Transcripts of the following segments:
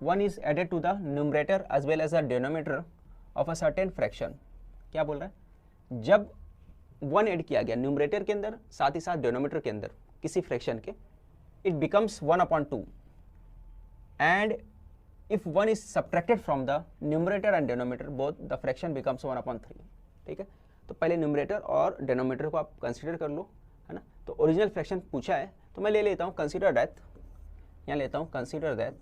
1 is added to the numerator as well as the denominator of a certain fraction। क्या बोल रहा है, जब 1 ऐड किया गया न्यूमरेटर के अंदर साथ ही साथ डिनोमिनेटर के अंदर किसी फ्रैक्शन के, it becomes 1/2 and if 1 is subtracted from the numerator and denominator both the fraction becomes 1/3। ठीक है, तो पहले न्यूमरेटर और डिनोमिनेटर को आप कंसीडर कर लो, है ना। तो ओरिजिनल फ्रैक्शन पूछा है तो मैं ले लेता हूँ कंसीडर दैट, यहाँ लेता हूँ consider that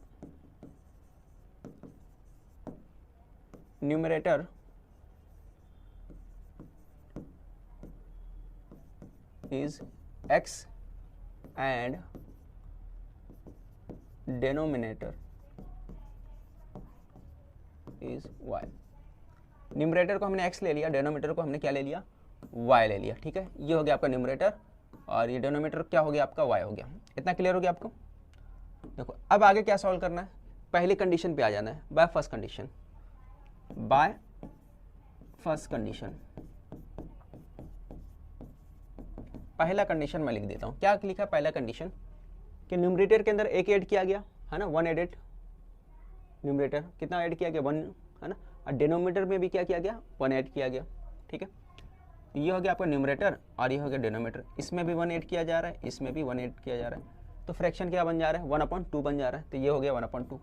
numerator is x and denominator is y। Numerator को हमने x ले लिया, डेनोमिनेटर को हमने क्या ले लिया, y ले लिया। ठीक है, ये हो गया आपका न्यूमरेटर और ये डेनोमिनेटर क्या हो गया आपका y हो गया। इतना क्लियर हो गया आपको। देखो अब आगे क्या सॉल्व करना है, पहली कंडीशन पे आ जाना है, bye first condition. Bye first condition, पहला कंडीशन मैं लिख देता हूँ। क्या लिखा है पहला कंडीशन, कि न्यूमरेटर के अंदर एक ऐड किया गया, है ना, 1 एडेड। न्यूमरेटर कितना ऐड किया गया, 1, है ना, और डिनोमिनेटर में भी क्या किया गया, 1 ऐड किया गया। ठीक है, ये हो गया आपका न्यूमरेटर और ये हो गया डिनोमिनेटर। इसमें भी 1 ऐड किया जा रहा है, इसमें भी 1 ऐड किया जा रहा है, तो फ्रैक्शन क्या बन जा रहा है, 1/2 बन जा रहा है। तो ये हो गया 1/2।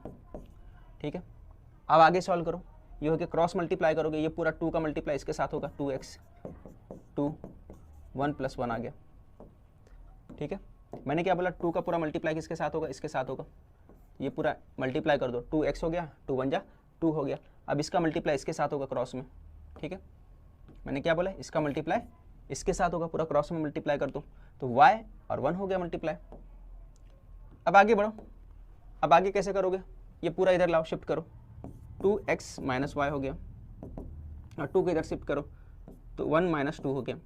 ठीक है, अब आगे सॉल्व करो, ये हो गया क्रॉस मल्टीप्लाई करोगे, ये पूरा 2 का मल्टीप्लाई इसके साथ होगा, 2x 2 1 + 1 आ गया। ठीक है, मैंने क्या बोला, 2 का पूरा मल्टीप्लाई किसके साथ होगा, इसके साथ होगा। ये पूरा मल्टीप्लाई कर दो, 2x हो गया, 2 1 जा 2 हो गया। अब इसका मल्टीप्लाई इसके साथ होगा क्रॉस में। ठीक है, मैंने क्या बोला, इसका मल्टीप्लाई इसके साथ होगा, पूरा क्रॉस में मल्टीप्लाई कर दो, तो y और 1 हो गया मल्टीप्लाई। अब आगे बढ़ो, अब आगे कैसे करोगे, ये पूरा इधर लाओ, शिफ्ट करो, 2x - y हो गया और 2 को इधर शिफ्ट करो तो 1 - 2 हो गया।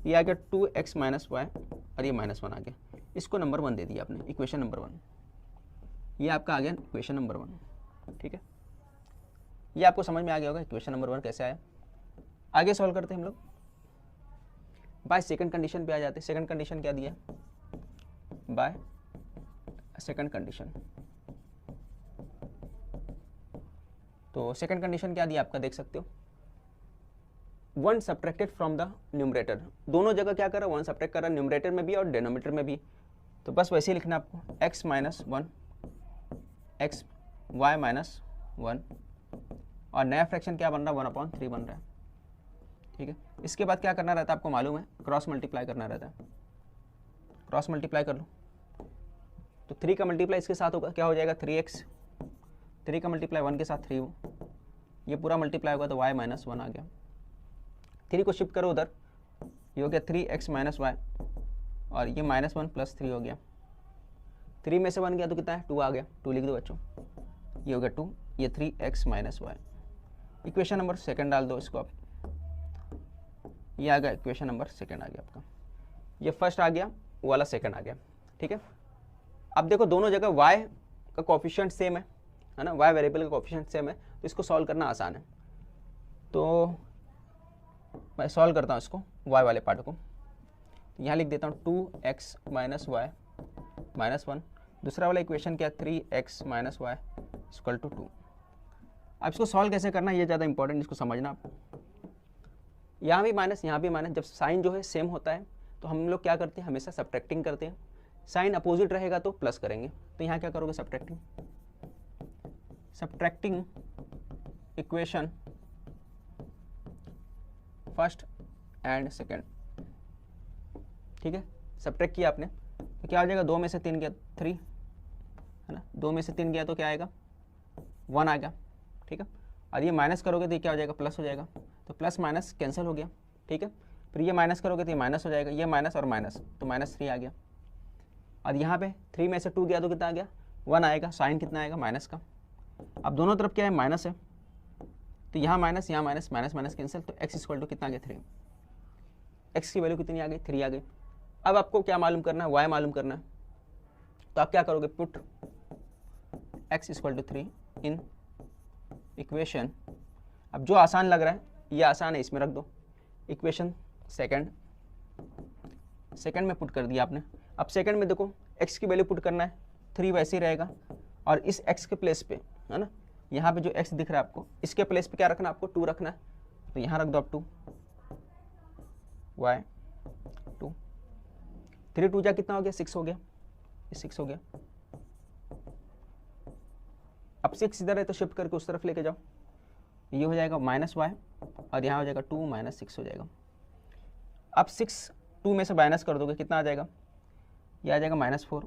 ये आ गया 2x - y और ये -1 आ गया। इसको नंबर 1 दे दिया आपने, इक्वेशन नंबर 1। ये आपका आ गया इक्वेशन नंबर 1। ठीक है, ये आपको समझ में आ गया होगा इक्वेशन नंबर 1 कैसे आया। आगे सॉल्व करते हैं हम लोग, बाय सेकंड कंडीशन पे आ जाते हैं। सेकंड कंडीशन क्या दिया, बाय सेकंड कंडीशन। तो सेकंड कंडीशन क्या दिया आपका, देख सकते हो, 1 सब्ट्रैक्टेड फ्रॉम द न्यूमरेटर। दोनों जगह क्या कर रहा है, 1 सब्ट्रैक्ट कर रहा है, न्यूमरेटर में भी और डिनोमिनेटर में भी। तो बस वैसे ही लिखना आपको, x - 1 x y - 1 और नया फ्रैक्शन क्या बन रहा है, 1/3 बन रहा है। ठीक है, इसके बाद क्या करना रहता है आपको मालूम है, क्रॉस मल्टीप्लाई करना रहता है। क्रॉस मल्टीप्लाई कर लो तो 3 का मल्टीप्लाई इसके साथ होगा, क्या हो जाएगा, 3x। 3 का मल्टीप्लाई 1 के साथ 3 हो, ये पूरा मल्टीप्लाई होगा तो y - 1 आ गया। 3 को शिफ्ट करो उधर, ये हो गया 3x - y और ये -1 + 3 हो गया। 3 में से 1 गया तो कितना है, 2 आ गया, 2 लिख दो बच्चों। ये हो गया 2, ये 3x - y। इक्वेशन नंबर 2 डाल दो इसको आप, ये आ गया इक्वेशन नंबर 2 आ गया आपका। ये फर्स्ट आ गया, वो वाला सेकंड आ गया। ठीक है, अब देखो दोनों जगह y का कोफिशिएंट सेम है ना, y वेरिएबल का कोफिशिएंट सेम है, तो इसको सॉल्व करना आसान है। तो मैं सॉल्व करता हूँ इसको, y वाले पार्ट को। यहाँ लिख देता हूँ 2x - y - 1। दूसरा वाला इक्वेशन क्या, 3x - y = 2। अब इसको सॉल्व कैसे करना है, ये ज़्यादा इंपॉर्टेंट, इसको समझना आपको। यहाँ भी माइनस, यहाँ भी माइनस। जब साइन जो है सेम होता है तो हम लोग क्या करते हैं, हमेशा सब्ट्रैक्टिंग करते हैं। साइन अपोजिट रहेगा तो प्लस करेंगे। तो यहाँ क्या करोगे, subtracting equation first and second. ठीक है, सब्ट्रैक्ट किया आपने तो क्या आ जाएगा, 2 में से 3 गया 3, है ना, 2 में से 3 गया तो क्या आएगा, 1 आ गया। ठीक है, और ये माइनस करोगे तो ये क्या हो जाएगा, प्लस हो जाएगा। तो प्लस माइनस कैंसिल हो गया। ठीक है, फिर ये माइनस करोगे तो ये माइनस हो जाएगा, ये माइनस और माइनस तो -3 आ गया। और यहाँ पे 3 में से 2 गया तो कितना आ गया, 1 आएगा। साइन कितना आएगा, माइनस का। अब दोनों तरफ क्या है, माइनस है, तो यहाँ माइनस, यहाँ माइनस, माइनस माइनस कैंसिल, तो x = कितना आ गया, 3। x की वैल्यू कितनी आ गई, 3 आ गई। अब आपको क्या मालूम करना है, y मालूम करना है। तो आप क्या करोगे, पुट x = 3 इन इक्वेशन। अब जो आसान लग रहा है, ये आसान है, इसमें रख दो। इक्वेशन सेकंड में पुट कर दिया आपने। अब सेकंड में देखो x की वैल्यू पुट करना है, 3 वैसे ही रहेगा और इस x के प्लेस पे, है ना, यहाँ पे जो x दिख रहा है आपको, इसके प्लेस पे क्या रखना है आपको, 2 रखना है, तो यहाँ रख दो आप 2, y 2, 3 2 जा कितना हो गया, 6 हो गया, ये 6 हो गया। अब 6 इधर है तो शिफ्ट करके उस तरफ लेके जाओ, ये हो जाएगा -y और यहाँ हो जाएगा 2 - 6 हो जाएगा। अब 6 2 में से माइनस कर दोगे कितना आ जाएगा, ये आ जाएगा -4,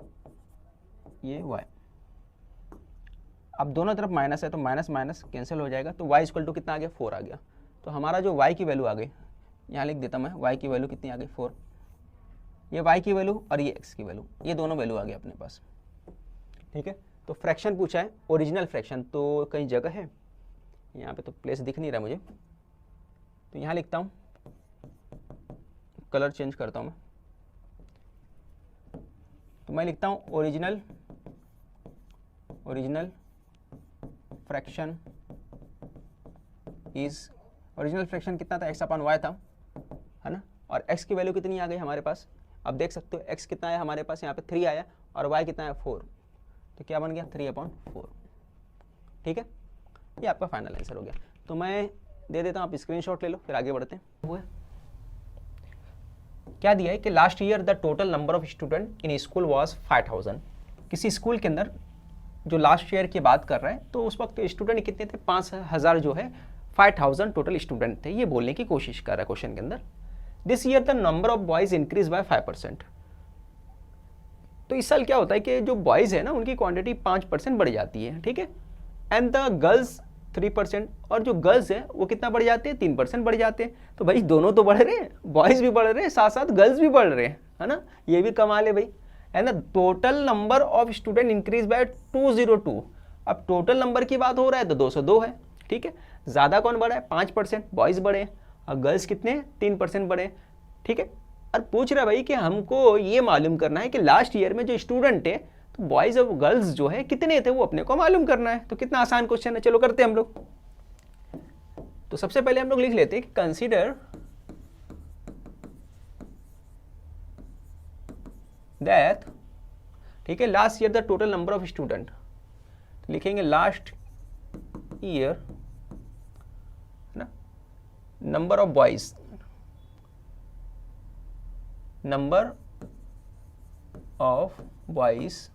ये y। अब दोनों तरफ माइनस है तो माइनस माइनस कैंसिल हो जाएगा, तो y इक्वल टू कितना आ गया, 4 आ गया। तो हमारा जो y की वैल्यू आ गई, यहाँ लिख देता मैं, y की वैल्यू कितनी आ गई, 4। ये y की वैल्यू और ये x की वैल्यू, ये दोनों वैल्यू आ गए अपने पास, ठीक है। तो फ्रैक्शन पूछा है, ओरिजिनल फ्रैक्शन, तो कहीं जगह है यहाँ पे, तो प्लेस दिख नहीं रहा मुझे, तो यहाँ लिखता हूँ, कलर चेंज करता हूँ मैं, तो मैं लिखता हूँ original fraction is, original fraction कितना था, x/y था, है ना, और x की वैल्यू कितनी आ गई हमारे पास, अब देख सकते हो x कितना आया हमारे पास, यहाँ पे 3 आया और y कितना है 4, तो क्या बन गया 3/4, ठीक है। ये आपका फाइनल आंसर हो गया। तो मैं दे देता हूँ, आप स्क्रीनशॉट ले लो, फिर आगे बढ़ते हैं। हुआ क्या दिया है कि last year the total number of student in school was 5000। किसी स्कूल के अंदर जो लास्ट ईयर की बात कर रहे हैं, तो उस वक्त स्टूडेंट कितने थे, 5000 जो है, 5000 टोटल स्टूडेंट थे, ये बोलने की कोशिश कर रहा है क्वेश्चन के अंदर। This year the number of boys increase by 5%। तो इस साल क्या होता है कि जो बॉयज है ना, उनकी क्वांटिटी 5% बढ़ जाती है, ठीक है, एंड द गर्ल्स 3%, और जो गर्ल्स है वो कितना बढ़ जाते हैं, 3% बढ़ जाते हैं। तो भाई दोनों तो बढ़ रहे हैं, बॉयज भी बढ़ रहे हैं, साथ साथ गर्ल्स भी बढ़ रहे हैं, है ना, ये भी कमाल है भाई। And the total number of student increase by 202। अब टोटल नंबर की बात हो रहा है तो 202 है, ठीक है। ज़्यादा कौन बढ़ा है, 5% बॉयज बढ़े, और गर्ल्स कितने, 3% बढ़े, ठीक है। और पूछ रहा है भाई कि हमको ये मालूम करना है कि लास्ट ईयर में जो स्टूडेंट है, तो बॉयज और गर्ल्स जो है कितने थे, वो अपने को मालूम करना है। तो कितना आसान क्वेश्चन है, चलो करते हैं हम लोग। तो सबसे पहले हम लोग लिख लेते हैं कि कंसीडर दैट, ठीक है, last year the total number of student, लिखेंगे लास्ट ईयर ना, number of boys, number of boys,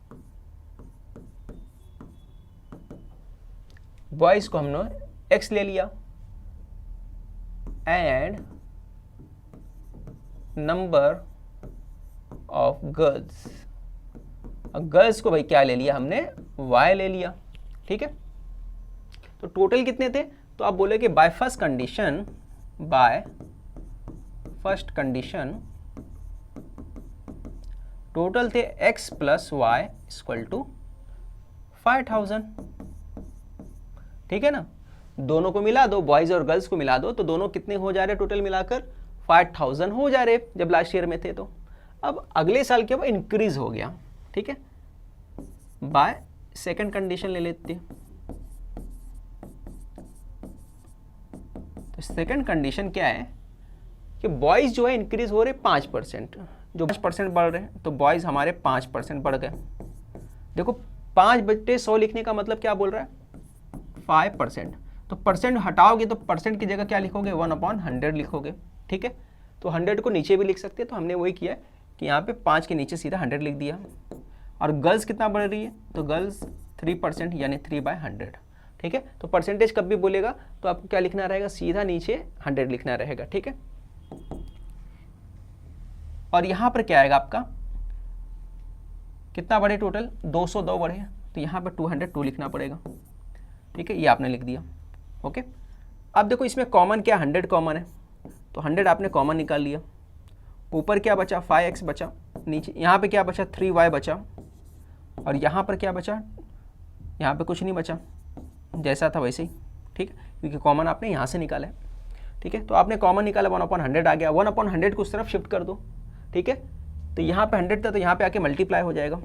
boys को हमने x ले लिया, and number of girls, girls को भाई क्या ले लिया हमने, y ले लिया, ठीक है। तो टोटल कितने थे, तो आप बोले कि बाय फर्स्ट कंडीशन टोटल थे x + y = 5000, ठीक है ना। दोनों को मिला दो, बॉयज और गर्ल्स को मिला दो, तो दोनों कितने हो जा रहे टोटल मिलाकर, 5000 हो जा रहे जब लास्ट ईयर में थे। तो अब अगले साल क्या हुआ, इंक्रीज हो गया, ठीक है। बाय सेकंड कंडीशन ले लेते हैं, तो सेकंड कंडीशन क्या है कि बॉयज जो है इंक्रीज हो रहे 5%, जो 5% बढ़ रहे हैं, तो बॉयज हमारे 5% बढ़ गए। देखो 5/100 लिखने का मतलब क्या बोल रहा है, 5%। तो परसेंट हटाओगे तो परसेंट की जगह क्या लिखोगे, 1/100 लिखोगे, ठीक है। तो 100 को नीचे भी लिख सकते हैं, तो हमने वही किया कि यहाँ पे 5 के नीचे सीधा 100 लिख दिया। और गर्ल्स कितना बढ़ रही है, तो गर्ल्स 3% यानी 3/100, ठीक है। तो परसेंटेज कब भी बोलेगा तो आपको क्या लिखना रहेगा, सीधा नीचे 100 लिखना रहेगा, ठीक है। और यहाँ पर क्या आएगा आपका, कितना बढ़े टोटल, 202 बढ़े, तो यहाँ पर 202 लिखना पड़ेगा, ठीक है। ये आपने लिख दिया, ओके। अब देखो इसमें कॉमन क्या, 100 कॉमन है, तो 100 आपने कॉमन निकाल लिया। ऊपर क्या बचा, 5x बचा, नीचे यहाँ पे क्या बचा, 3y बचा, और यहाँ पर क्या बचा, यहाँ पे कुछ नहीं बचा, जैसा था वैसे ही, ठीक है, क्योंकि कॉमन आपने यहाँ से निकाला है, ठीक है। तो आपने कॉमन निकाला, 1/100 आ गया, 1/100 को उस तरफ शिफ्ट कर दो, ठीक है। तो यहाँ पे 100 था, तो यहाँ पे आके मल्टीप्लाई हो जाएगा,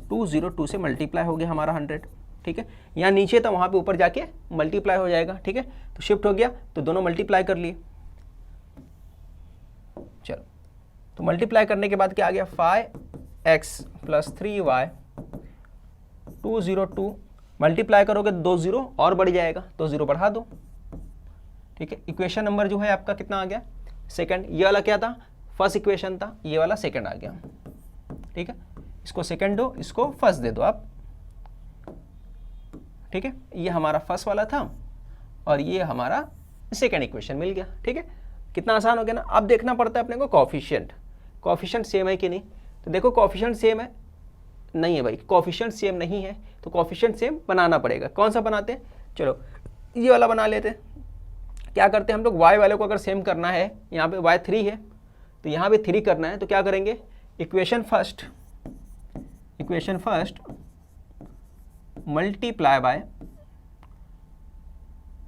202 से मल्टीप्लाई हो गया हमारा 100, ठीक है। यहाँ नीचे था, वहाँ पे ऊपर जाके मल्टीप्लाई हो जाएगा, ठीक है। तो शिफ्ट हो गया, तो दोनों मल्टीप्लाई कर लिए। चलो, तो मल्टीप्लाई करने के बाद क्या आ गया, एक्स प्लस 3y 202 मल्टीप्लाई करोगे 2 0 और बढ़ जाएगा, तो 0 बढ़ा दो। ठीक है, इक्वेशन नंबर जो है आपका कितना आ गया, सेकंड। ये वाला क्या था, फर्स्ट इक्वेशन था, ये वाला सेकंड आ गया। ठीक है, इसको सेकंड दो, इसको फर्स्ट दे दो आप। ठीक है, ये हमारा फर्स्ट वाला था और ये हमारा सेकंड इक्वेशन मिल गया। ठीक है, कितना आसान हो गया ना। अब देखना पड़ता है अपने को कोफिशिएंट, कोफिशिएंट सेम है कि नहीं। तो देखो कोफिशिएंट सेम है, नहीं है भाई, कोफिशिएंट सेम नहीं है, तो कोफिशिएंट सेम बनाना पड़ेगा। कौन सा बनाते हैं, चलो ये वाला बना लेते हैं। क्या करते हैं हम लोग, y वाले को अगर सेम करना है, यहाँ पे y 3 है तो यहाँ भी 3 करना है, तो क्या करेंगे, equation first multiply by,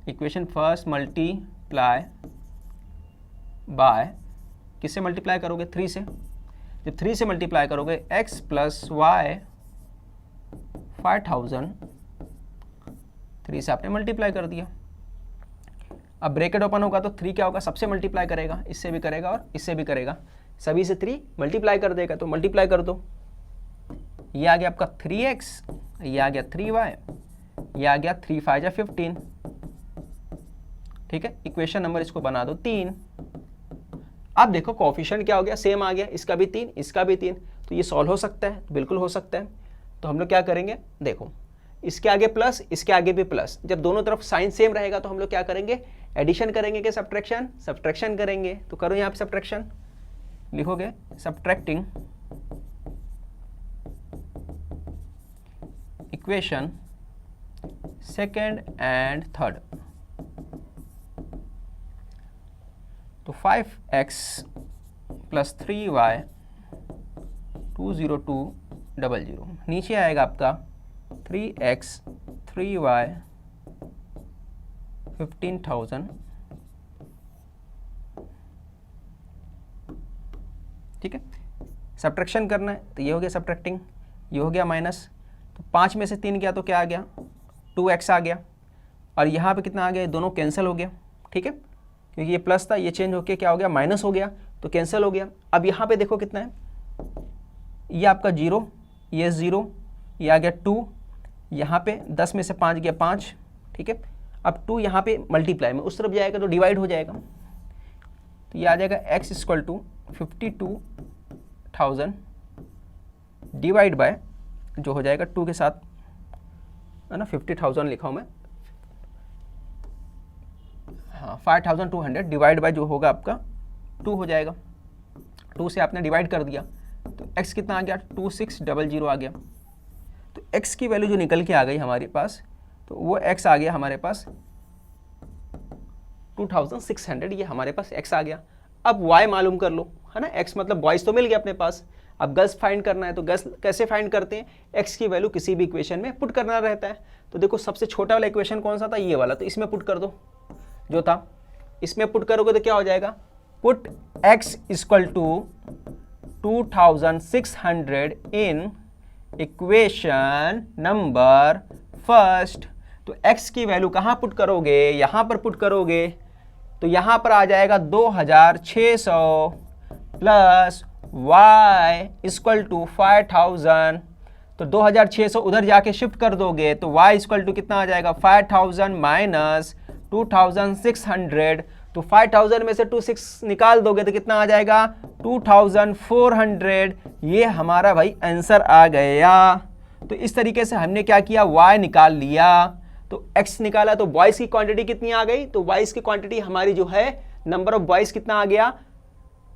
equation first multiply by, किससे मल्टीप्लाई करोगे, 3 से। जब 3 से मल्टीप्लाई करोगे x प्लस वाई 5000, 3 से आपने मल्टीप्लाई कर दिया। अब ब्रैकेट ओपन होगा तो 3 क्या होगा, सबसे मल्टीप्लाई करेगा, इससे भी करेगा और इससे भी करेगा, सभी से 3 मल्टीप्लाई कर देगा, तो मल्टीप्लाई कर दो। ये आ गया आपका 3x, ये आ गया 3y, ये आ गया 3 5 जा 15। ठीक है, इक्वेशन नंबर इसको बना दो 3। अब देखो कोफिशिएंट क्या हो गया, सेम आ गया, इसका भी 3, इसका भी 3, तो ये सॉल्व हो सकता है, बिल्कुल हो सकता है। तो हम लोग क्या करेंगे, देखो इसके आगे प्लस, इसके आगे भी प्लस, जब दोनों तरफ साइन सेम रहेगा तो हम लोग क्या करेंगे, एडिशन करेंगे कि सब्ट्रैक्शन, सब्ट्रैक्शन करेंगे। तो करो यहाँ पे सब्ट्रैक्शन, लिखोगे subtracting equation second and third, तो 5x प्लस 3y 20200, नीचे आएगा आपका 3x 3y 15,000। ठीक है, सब्ट्रैक्शन करना है तो ये हो गया सब्ट्रैक्टिंग, ये हो गया माइनस, तो 5 में से 3 गया तो क्या आ गया, 2x आ गया, और यहाँ पे कितना आ गया, दोनों कैंसिल हो गया। ठीक है, क्योंकि ये प्लस था, ये चेंज होके क्या हो गया, माइनस हो गया, तो कैंसिल हो गया। अब यहाँ पे देखो कितना है, ये आपका 0, ये 0, ये आ गया 2, यहाँ पे 10 में से 5 गया 5। ठीक है, अब 2 यहाँ पे मल्टीप्लाई में उस तरफ जाएगा तो डिवाइड हो जाएगा, तो ये आ जाएगा x equal to 52,000 divide by, जो हो जाएगा 2 के साथ, है ना, 50,000 लिखा हूँ मैं, हाँ 5200 डिवाइड बाय जो होगा आपका 2 हो जाएगा। 2 से आपने डिवाइड कर दिया तो x कितना आ गया, 2600 आ गया। तो x की वैल्यू जो निकल के आ गई हमारे पास, तो वो x आ गया हमारे पास 2600, ये हमारे पास x आ गया। अब y मालूम कर लो, है ना, x मतलब बॉयज़ तो मिल गया अपने पास। अब गर्ल्स फाइंड करना है, तो गर्ल्स कैसे फाइंड करते हैं, x की वैल्यू किसी भी इक्वेशन में पुट करना रहता है। तो देखो सबसे छोटा वाला इक्वेशन कौन सा था, ये वाला, तो इसमें पुट कर दो, जो था इसमें पुट करोगे तो क्या हो जाएगा, put x equal to 2600 in equation number first. तो x की वैल्यू कहाँ पुट करोगे, यहाँ पर पुट करोगे, तो यहाँ पर आ जाएगा 2600 प्लस y इक्वल टू 5000, तो 2600 उधर जाके शिफ्ट कर दोगे तो y इक्वल टू कितना आ जाएगा, 5000 माइनस 2600, तो 5000 में से 26 निकाल दोगे तो कितना आ जाएगा, 2400। ये हमारा भाई आंसर आ गया। तो इस तरीके से हमने क्या किया, y निकाल लिया, तो x निकाला, तो बॉयज़ की क्वांटिटी कितनी आ गई, तो बॉयज़ की क्वांटिटी हमारी जो है, नंबर ऑफ बॉयज़ कितना आ गया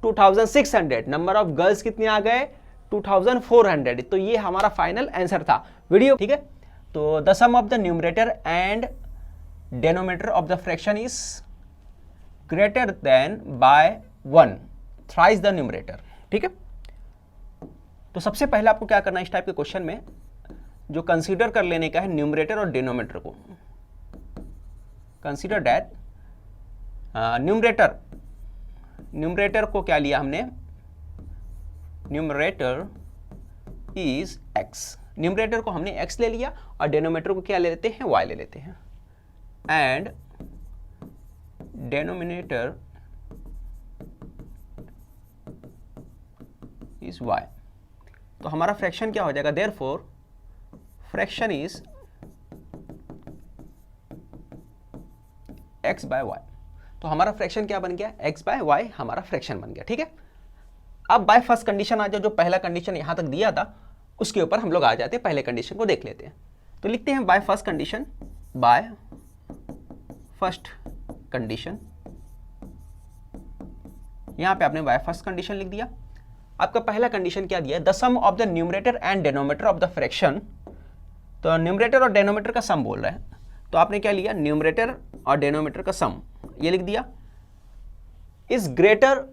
2600, नंबर ऑफ गर्ल्स कितने आ गए 2400। तो ये हमारा फाइनल आंसर था वीडियो। ठीक है, तो the sum of the numerator and denominator of the fraction is greater than by 1 thrice the numerator. ठीक है, तो सबसे पहले आपको क्या करना है, इस टाइप के क्वेश्चन में जो कंसीडर कर लेने का है न्यूमरेटर और डिनोमिनेटर को। कंसीडर दैट न्यूमरेटर को क्या लिया हमने, न्यूमरेटर इज x, न्यूमरेटर को हमने x ले लिया और डिनोमिनेटर को क्या ले लेते हैं, y ले लेते हैं, एंड डिनोमिनेटर इज y। तो हमारा फ्रैक्शन क्या हो जाएगा, therefore fraction is x by y. तो हमारा फ्रैक्शन क्या बन गया, x बाय वाई हमारा फ्रैक्शन बन गया। ठीक है, अब बाय फर्स्ट कंडीशन आ जाओ, जो पहला कंडीशन यहां तक दिया था उसके ऊपर हम लोग आ जाते हैं, पहले कंडीशन को देख लेते हैं। तो लिखते हैं bye first condition, bye first condition, यहां पे आपने बाय फर्स्ट कंडीशन लिख दिया। आपका पहला कंडीशन क्या दिया है, the sum of the numerator and denominator of the fraction. तो न्यूमरेटर और डिनोमिनेटर का सम बोल रहा है, तो आपने क्या लिया, न्यूमरेटर और डिनोमिनेटर का सम ये लिख दिया, is greater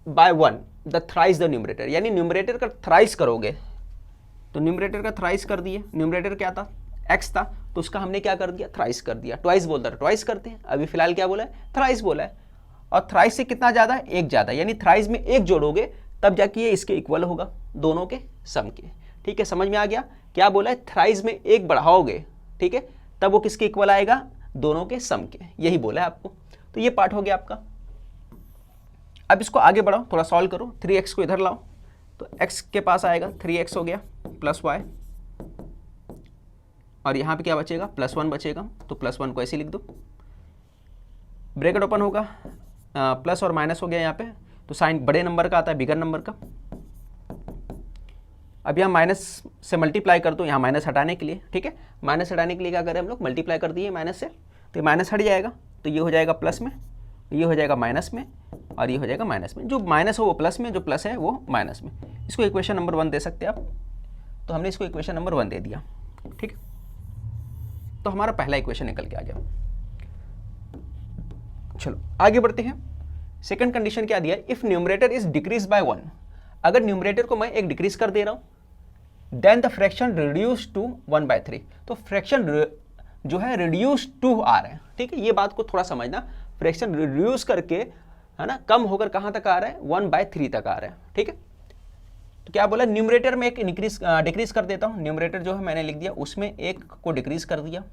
by 1 the thrice the numerator, यानी न्यूमरेटर का थ्राइस करोगे, तो न्यूमरेटर का थ्राइस कर दिए। न्यूमरेटर क्या था, x था, तो उसका हमने क्या कर दिया, थ्राइस कर दिया। ट्वाइस बोलता था, ट्वाइस करते हैं, अभी फिलहाल क्या बोला है, थ्राइस बोला है। और थ्राइस से कितना ज़्यादा है, एक ज़्यादा, यानी थ्राइस में एक जोड़ोगे तब जाके ये इसके इक्वल होगा, दोनों के सम के। ठीक है, समझ में आ गया, क्या बोला है, थ्राइस में एक बढ़ाओगे, ठीक है, तब वो किसके इक्वल आएगा, दोनों के सम के, यही बोला है आपको। तो ये पार्ट हो गया आपका। अब इसको आगे बढ़ाओ, थोड़ा सॉल्व करो, 3x को इधर लाओ, तो x के पास आएगा 3x हो गया प्लस y, और यहाँ पे क्या बचेगा, +1 बचेगा, तो +1 को ऐसे लिख दो, ब्रैकेट ओपन होगा, प्लस और माइनस हो गया यहाँ पे, तो साइन बड़े नंबर का आता है बिगर नंबर का। अब यहाँ माइनस से मल्टीप्लाई कर दो, यहाँ माइनस हटाने के लिए, ठीक है, माइनस हटाने के लिए क्या करें हम लोग, मल्टीप्लाई कर दिए माइनस से, तो ये माइनस हट जाएगा, तो ये हो जाएगा प्लस में, ये हो जाएगा माइनस में, और ये हो जाएगा माइनस में। जो माइनस हो वो प्लस में, जो प्लस है वो माइनस में। इसको इक्वेशन नंबर 1 दे सकते हैं आप, तो हमने इसको इक्वेशन नंबर 1 दे दिया। ठीक, तो हमारा पहला इक्वेशन निकल के आ गया। चलो आगे बढ़ते हैं। सेकंड कंडीशन क्या दिया, if numerator is decrease by 1, अगर न्यूमरेटर को मैं एक डिक्रीज कर दे रहा हूं, then the fraction reduce to 1/3, तो फ्रैक्शन जो है रिड्यूस टू आ रहा है। ठीक है, ये बात को थोड़ा समझना, फ्रैक्शन रिड्यूस करके, है ना, कम होकर कहां तक आ रहा है, 1/3 तक आ रहा है। ठीक है, तो क्या बोला, न्यूमरेटर में एक डिक्रीज कर देता हूं, न्यूमरेटर जो है मैंने लिख दिया, उसमें एक को डिक्रीज कर दिया।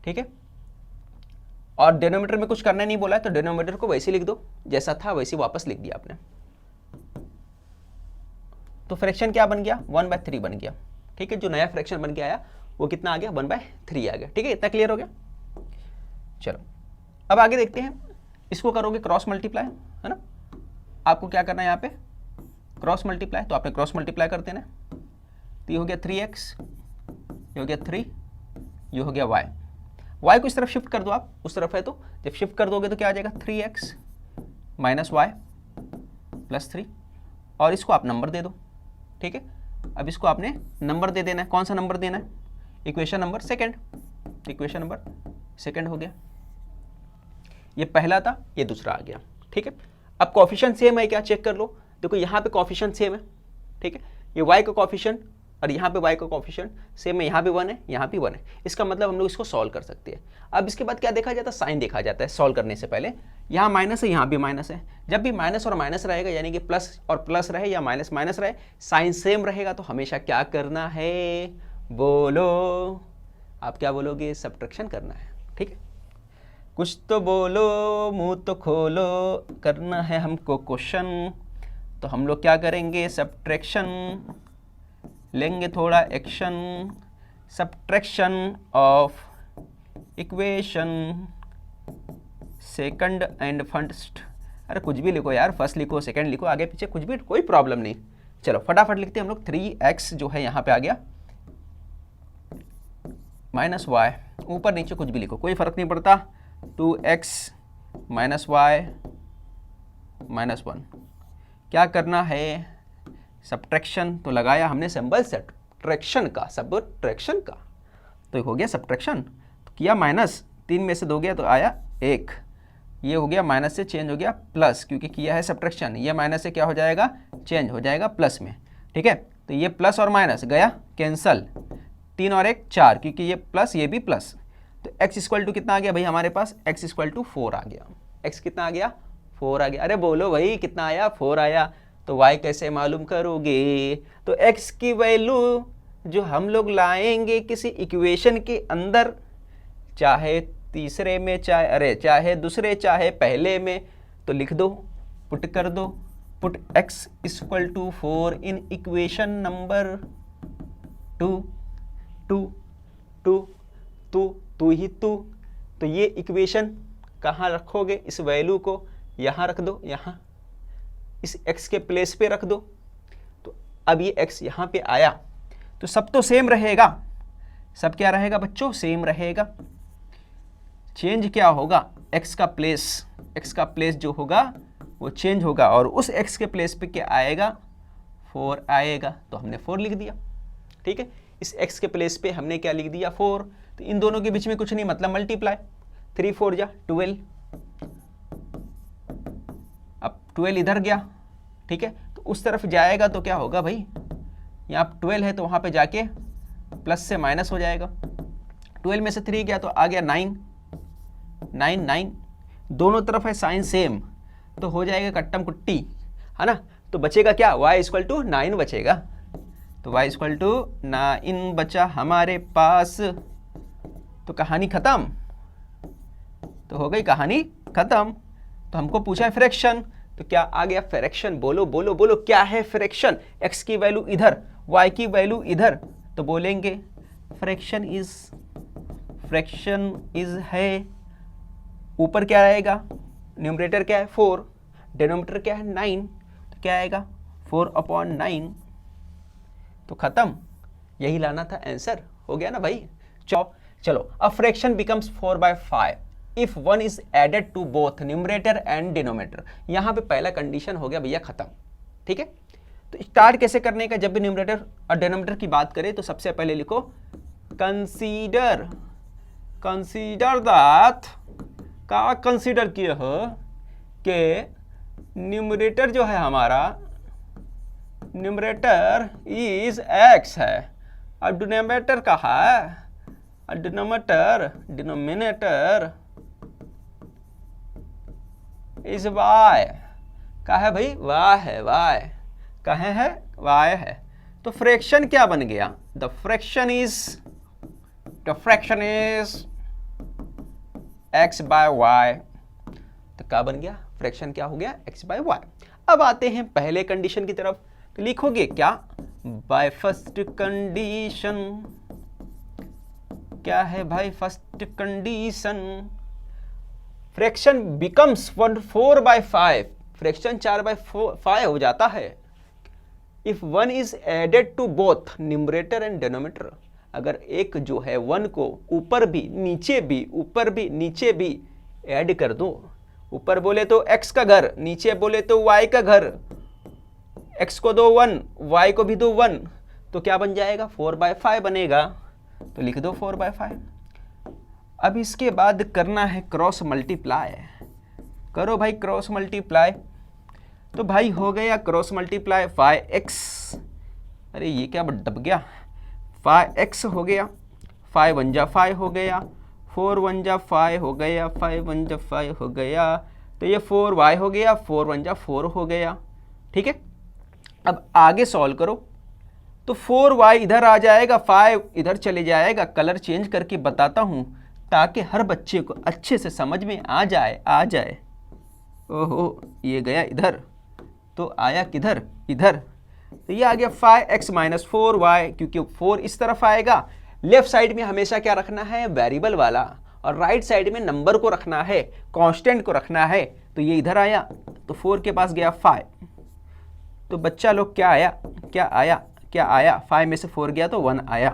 ठीक है, और डिनोमिनेटर में कुछ करना नहीं बोला है, तो डिनोमिनेटर को वैसे लिख दो, जैसा था वैसे वापस लिख दिया आपने। तो फ्रैक्शन क्या बन गया, 1/3 बन गया। ठीक है, जो नया फ्रैक्शन बन के आया वो कितना आ गया, 1/3 आ गया। ठीक है, इतना क्लियर हो गया। चलो अब आगे देखते हैं, इसको करोगे क्रॉस मल्टीप्लाई, है ना, आपको क्या करना है यहाँ पे, क्रॉस मल्टीप्लाई, तो आपने क्रॉस मल्टीप्लाई कर देना। तो ये हो गया 3x, ये हो गया 3, ये हो गया y को इस तरफ शिफ्ट कर दो आप, उस तरफ है तो जब शिफ्ट कर दोगे तो क्या आ जाएगा, 3x माइनस वाई प्लस 3, और इसको आप नंबर दे दो। ठीक है, अब इसको आपने नंबर दे देना है, कौन सा नंबर देना है, equation number second, equation number second हो गया। ये पहला था, ये दूसरा आ गया। ठीक है, अब कोफिशिएंट सेम है क्या, चेक कर लो, देखो यहाँ पे कोफिशिएंट सेम है। ठीक है, ये y का कोफिशिएंट और यहाँ पे y का कोफिशिएंट सेम है, यहाँ पे 1 है, यहाँ पे 1 है, इसका मतलब हम लोग इसको सॉल्व कर सकते हैं। अब इसके बाद क्या देखा जाता है, साइन देखा जाता है सॉल्व करने से पहले। यहाँ माइनस है, यहाँ भी माइनस है, जब भी माइनस और माइनस रहेगा, यानी कि प्लस और प्लस रहे या माइनस माइनस रहे, साइन सेम रहेगा, तो हमेशा क्या करना है, बोलो, आप क्या बोलोगे, सब्ट्रैक्शन करना है। ठीक है, कुछ तो बोलो, मुंह तो खोलो, करना है हमको क्वेश्चन, तो हम लोग क्या करेंगे, सब्ट्रैक्शन लेंगे, थोड़ा action, subtraction of equation second and first. अरे कुछ भी लिखो यार, फर्स्ट लिखो, सेकंड लिखो, आगे पीछे कुछ भी, कोई प्रॉब्लम नहीं। चलो फटाफट लिखते हैं हम लोग। 3x जो है यहाँ पे आ गया, माइनस वाई, ऊपर नीचे कुछ भी लिखो, कोई फर्क नहीं पड़ता, 2x माइनस वाई माइनस 1। क्या करना है, सब्ट्रैक्शन, तो लगाया हमने सिंबल सब्ट्रैक्शन का, सब्ट्रैक्शन का, तो हो गया सब्ट्रैक्शन, तो किया माइनस, 3 में से 2 गया तो आया 1, ये हो गया माइनस से चेंज हो गया प्लस, क्योंकि किया है सब्ट्रैक्शन, ये माइनस से क्या हो जाएगा, चेंज हो जाएगा प्लस में। ठीक है, तो ये प्लस और माइनस गया कैंसल, 3 और 1 4, क्योंकि ये प्लस ये भी प्लस, तो x इक्वल टू कितना आ गया भाई हमारे पास, x इक्वल टू 4 आ गया। x कितना आ गया, 4 आ गया। अरे बोलो भाई कितना आया, 4 आया, तो y कैसे मालूम करोगे, तो x की वैल्यू जो हम लोग लाएंगे किसी इक्वेशन के अंदर, चाहे तीसरे में, चाहे दूसरे, चाहे पहले में, तो लिख दो, पुट कर दो, put x equal to 4 in equation number 2, 2, 2, 2, 2 ही 2। तो ये इक्वेशन कहाँ रखोगे? इस वैल्यू को यहाँ रख दो, यहाँ इस x के प्लेस पे रख दो। तो अब ये x यहाँ पे आया तो सब तो सेम रहेगा, सब क्या रहेगा बच्चों? सेम रहेगा। चेंज क्या होगा? x का प्लेस जो होगा वो चेंज होगा और उस x के प्लेस पे क्या आएगा? 4 आएगा। तो हमने 4 लिख दिया, ठीक है। इस x के प्लेस पे हमने क्या लिख दिया? 4। तो इन दोनों के बीच में कुछ नहीं, मतलब मल्टीप्लाई। 3 4 जा 12। अब 12 इधर गया, ठीक है। तो उस तरफ जाएगा तो क्या होगा भाई? यहाँ 12 है तो वहाँ पे जाके प्लस से माइनस हो जाएगा। 12 में से 3 गया तो आ गया 9, 9 9। दोनों तरफ है साइन सेम तो हो जाएगा कट्टम कुट्टी, है ना। तो बचेगा क्या? y इक्वल टू 9 बचेगा। तो y इक्वल टू 9 बचा हमारे पास। तो कहानी खत्म, तो हो गई कहानी खत्म। तो हमको पूछा है फ्रैक्शन, तो क्या आ गया? फ्रैक्शन। बोलो बोलो बोलो, क्या है फ्रैक्शन? x की वैल्यू इधर, y की वैल्यू इधर, तो बोलेंगे फ्रैक्शन इज है। ऊपर क्या रहेगा? न्यूमरेटर क्या है? 4, डिनोमिनेटर क्या है? 9। तो क्या आएगा? 4/9। तो खत्म, यही लाना था आंसर। हो गया ना भाई। चलो a fraction becomes 4/5 if 1 is added to both numerator and denominator. यहां पे पहला कंडीशन हो गया भैया खत्म, ठीक है। तो स्टार्ट कैसे करने का? जब भी न्यूमरेटर और डिनोमिनेटर की बात करें तो सबसे पहले लिखो कंसीडर दैट, का कंसीडर किए हो कि न्यूमरेटर जो है हमारा, न्यूमरेटर इज x है और डिनोमिनेटर का है, डिनोमिनेटर इज y का है भाई? y है, y कहे है? y है। तो फ्रैक्शन क्या बन गया? The fraction is x by y। तो क्या बन गया? फ्रैक्शन क्या हो गया? x by y। अब आते हैं पहले कंडीशन की तरफ। तो लिखोगे क्या? By first condition. क्या है भाई first condition? Fraction becomes 4/5। Fraction 4/5 हो जाता है if 1 is added to both numerator and denominator. अगर एक जो है 1 को ऊपर भी नीचे भी ऐड कर दो। ऊपर बोले तो x का घर, नीचे बोले तो y का घर। x को दो 1, y को भी दो 1, तो क्या बन जाएगा? 4/5 बनेगा। तो लिख दो 4/5। अब इसके बाद करना है क्रॉस मल्टीप्लाई। करो भाई क्रॉस मल्टीप्लाई। तो भाई हो गया क्रॉस मल्टीप्लाई 5x। अरे ये क्या दब गया? 5x हो गया, 5 1 जा 5 हो गया, 4 1 जा 5 हो गया, 5 1 जा 5 हो गया। तो ये 4y हो गया, 4 1 जा 4 हो गया, ठीक है। अब आगे सॉल्व करो तो 4y इधर आ जाएगा, 5 इधर चले जाएगा। कलर चेंज करके बताता हूँ ताकि हर बच्चे को अच्छे से समझ में आ जाए। ओहो ये गया इधर, तो आया किधर? इधर। तो ये आ गया 5x माइनस 4y, क्योंकि 4 इस तरफ आएगा। लेफ्ट साइड में हमेशा क्या रखना है? वेरिएबल वाला, और राइट साइड में नंबर को रखना है, कांस्टेंट को रखना है। तो ये इधर आया तो 4 के पास गया 5। तो बच्चा लोग क्या आया? 5 में से 4 गया तो 1 आया,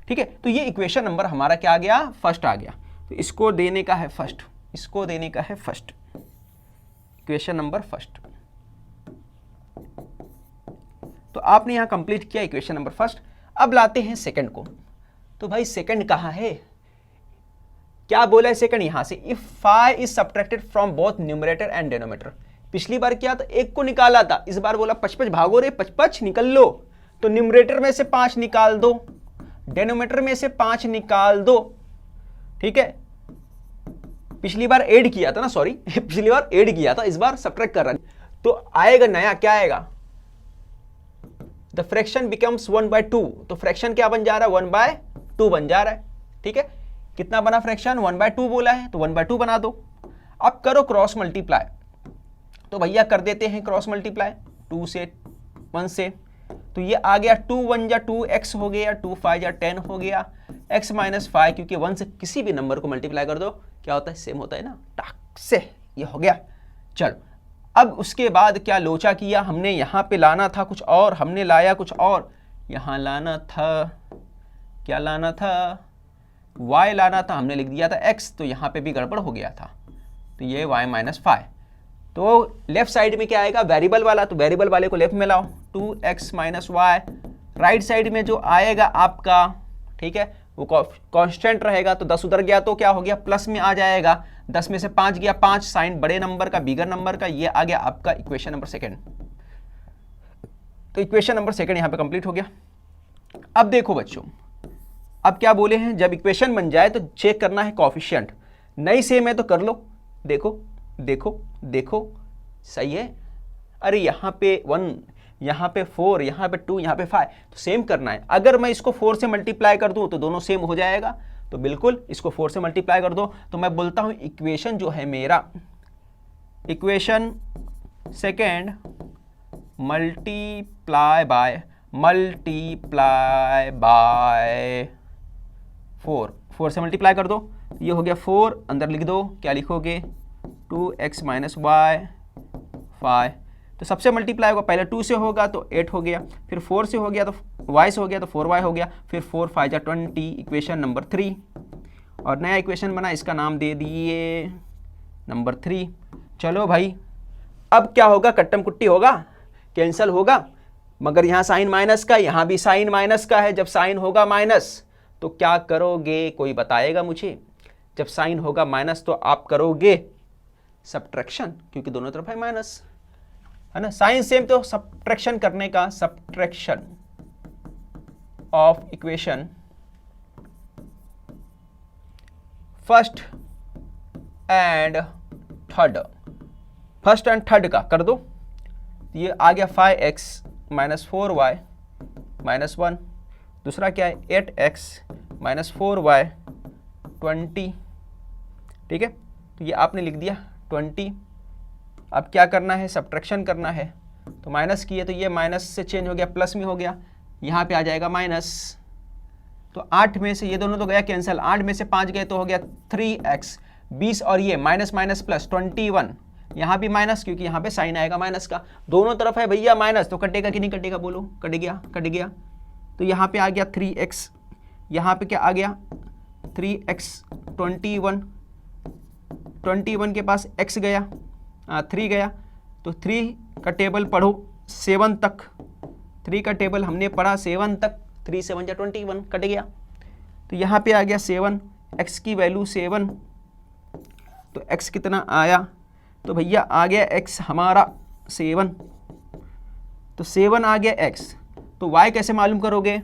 ठीक है। तो ये इक्वेशन नंबर हमारा क्या आ गया? फर्स्ट आ गया। तो इसको देने का है फर्स्ट, इक्वेशन नंबर फर्स्ट। तो आपने यहां कंप्लीट किया इक्वेशन नंबर फर्स्ट। अब लाते हैं सेकंड को। तो भाई सेकंड कहां है? क्या बोला है सेकंड? यहां से if 5 is subtracted from both numerator and denominator. पिछली बार क्या था? एक को निकाला था, इस बार बोला 55 भागो रे, 55 निकल लो। तो न्यूमरेटर में से 5 निकाल दो, डिनोमिनेटर में से 5 निकाल दो, ठीक है। पिछली बार ऐड किया था ना, सॉरी पिछली बार ऐड किया था, इस बार सब्ट्रैक्ट कर रहा है। तो आएगा नया, क्या आएगा? The fraction becomes 1/2। तो फ्रैक्शन क्या बन जा रहा है? 1/2 बन जा रहा है, ठीक है। कितना बना फ्रैक्शन? 1/2 बोला है तो 1/2 बना दो। अब करो क्रॉस मल्टीप्लाई। तो भैया कर देते हैं क्रॉस मल्टीप्लाई 2 से 1 से, तो ये आ गया 2 1 या 2x हो गया, 2 5 या 10 हो गया, x माइनस 5, क्योंकि 1 से किसी भी नंबर को मल्टीप्लाई कर दो क्या होता है, सेम होता है ना, टाक से ये हो गया। चलो अब उसके बाद क्या लोचा किया हमने, यहाँ पे लाना था कुछ और, हमने लाया कुछ और, यहाँ लाना था, क्या लाना था, y लाना था, हमने लिख दिया था x, तो यहाँ पे भी गड़बड़ हो गया था, तो ये y माइनस 5। तो लेफ्ट साइड में क्या आएगा, वेरिएबल वाला, तो वेरिएबल वाले को लेफ्ट में लाओ, 2x minus Y. Right side में जो आएगा आपका, ठीक है, वो कांस्टेंट रहेगा, तो 10 उधर गया तो क्या हो गया, प्लस में आ जाएगा, 10 में से 5 गया, 5 साइन बड़े नंबर का बिगर नंबर का, ये आ गया आपका इक्वेशन नंबर सेकंड। तो इक्वेशन नंबर सेकंड यहाँ पे कंप्लीट हो गया। अब देखो बच्चों, अब क्या बोले हैं, जब इक्वेशन बन जाए तो चेक करना है कोएफिशिएंट, नहीं सेम है तो कर लो, देखो देखो देखो सही है, अरे यहाँ पे 1, यहाँ पे 4, यहाँ पे 2, यहाँ पे 5, तो सेम करना है। अगर मैं इसको 4 से मल्टीप्लाई कर दूं तो दोनों सेम हो जाएगा, तो बिल्कुल इसको 4 से मल्टीप्लाई कर दो, तो मैं बोलता हूं इक्वेशन जो है मेरा, इक्वेशन सेकेंड मल्टीप्लाई बाय 4 से मल्टीप्लाई कर दो, ये हो गया 4, अंदर लिख दो, क्या लिखोगे, 2x माइनस वाई 5, तो सबसे मल्टीप्लाई होगा, पहले 2 से होगा तो 8 हो गया, फिर 4 से हो गया तो y से हो गया तो 4y हो गया, फिर 4 5 या 20, इक्वेशन नंबर 3, और नया इक्वेशन बना, इसका नाम दे दिए नंबर 3। चलो भाई अब क्या होगा, कट्टम कुट्टी होगा, कैंसिल होगा, मगर यहाँ साइन माइनस का, यहाँ भी साइन माइनस का है, जब साइन होगा माइनस तो क्या करोगे, कोई बताएगा मुझे, जब साइन होगा माइनस तो आप करोगे सब्ट्रैक्शन, क्योंकि दोनों तरफ है माइनस, है ना, साइन सेम तो सब्ट्रैक्शन करने का, subtraction of equation first and third का कर दो, ये आ गया 5x माइनस 4y माइनस 1, दूसरा क्या है 8x माइनस 4y 20, ठीक है, तो ये आपने लिख दिया 20। अब क्या करना है, सब्ट्रैक्शन करना है, तो माइनस किए तो ये माइनस से चेंज हो गया, प्लस में हो गया, यहाँ पे आ जाएगा माइनस, तो 8 में से ये दोनों तो गया कैंसिल, 8 में से 5 गए तो हो गया 3x 20, और ये माइनस माइनस प्लस 21, यहाँ भी माइनस, क्योंकि यहाँ पे साइन आएगा माइनस का, दोनों तरफ है भैया माइनस, तो कटेगा कि नहीं कटेगा, बोलो, कट गया, कट गया, तो यहाँ पे आ गया 3x, यहाँ पे क्या आ गया 3x 21 के पास x गया, 3 गया, तो 3 का टेबल पढ़ो 7 तक, 3 का टेबल हमने पढ़ा 7 तक, 3 7 या 21 कट गया, तो यहाँ पे आ गया 7, x की वैल्यू 7, तो x कितना आया, तो भैया आ गया x हमारा 7, तो 7 आ गया x, तो y कैसे मालूम करोगे,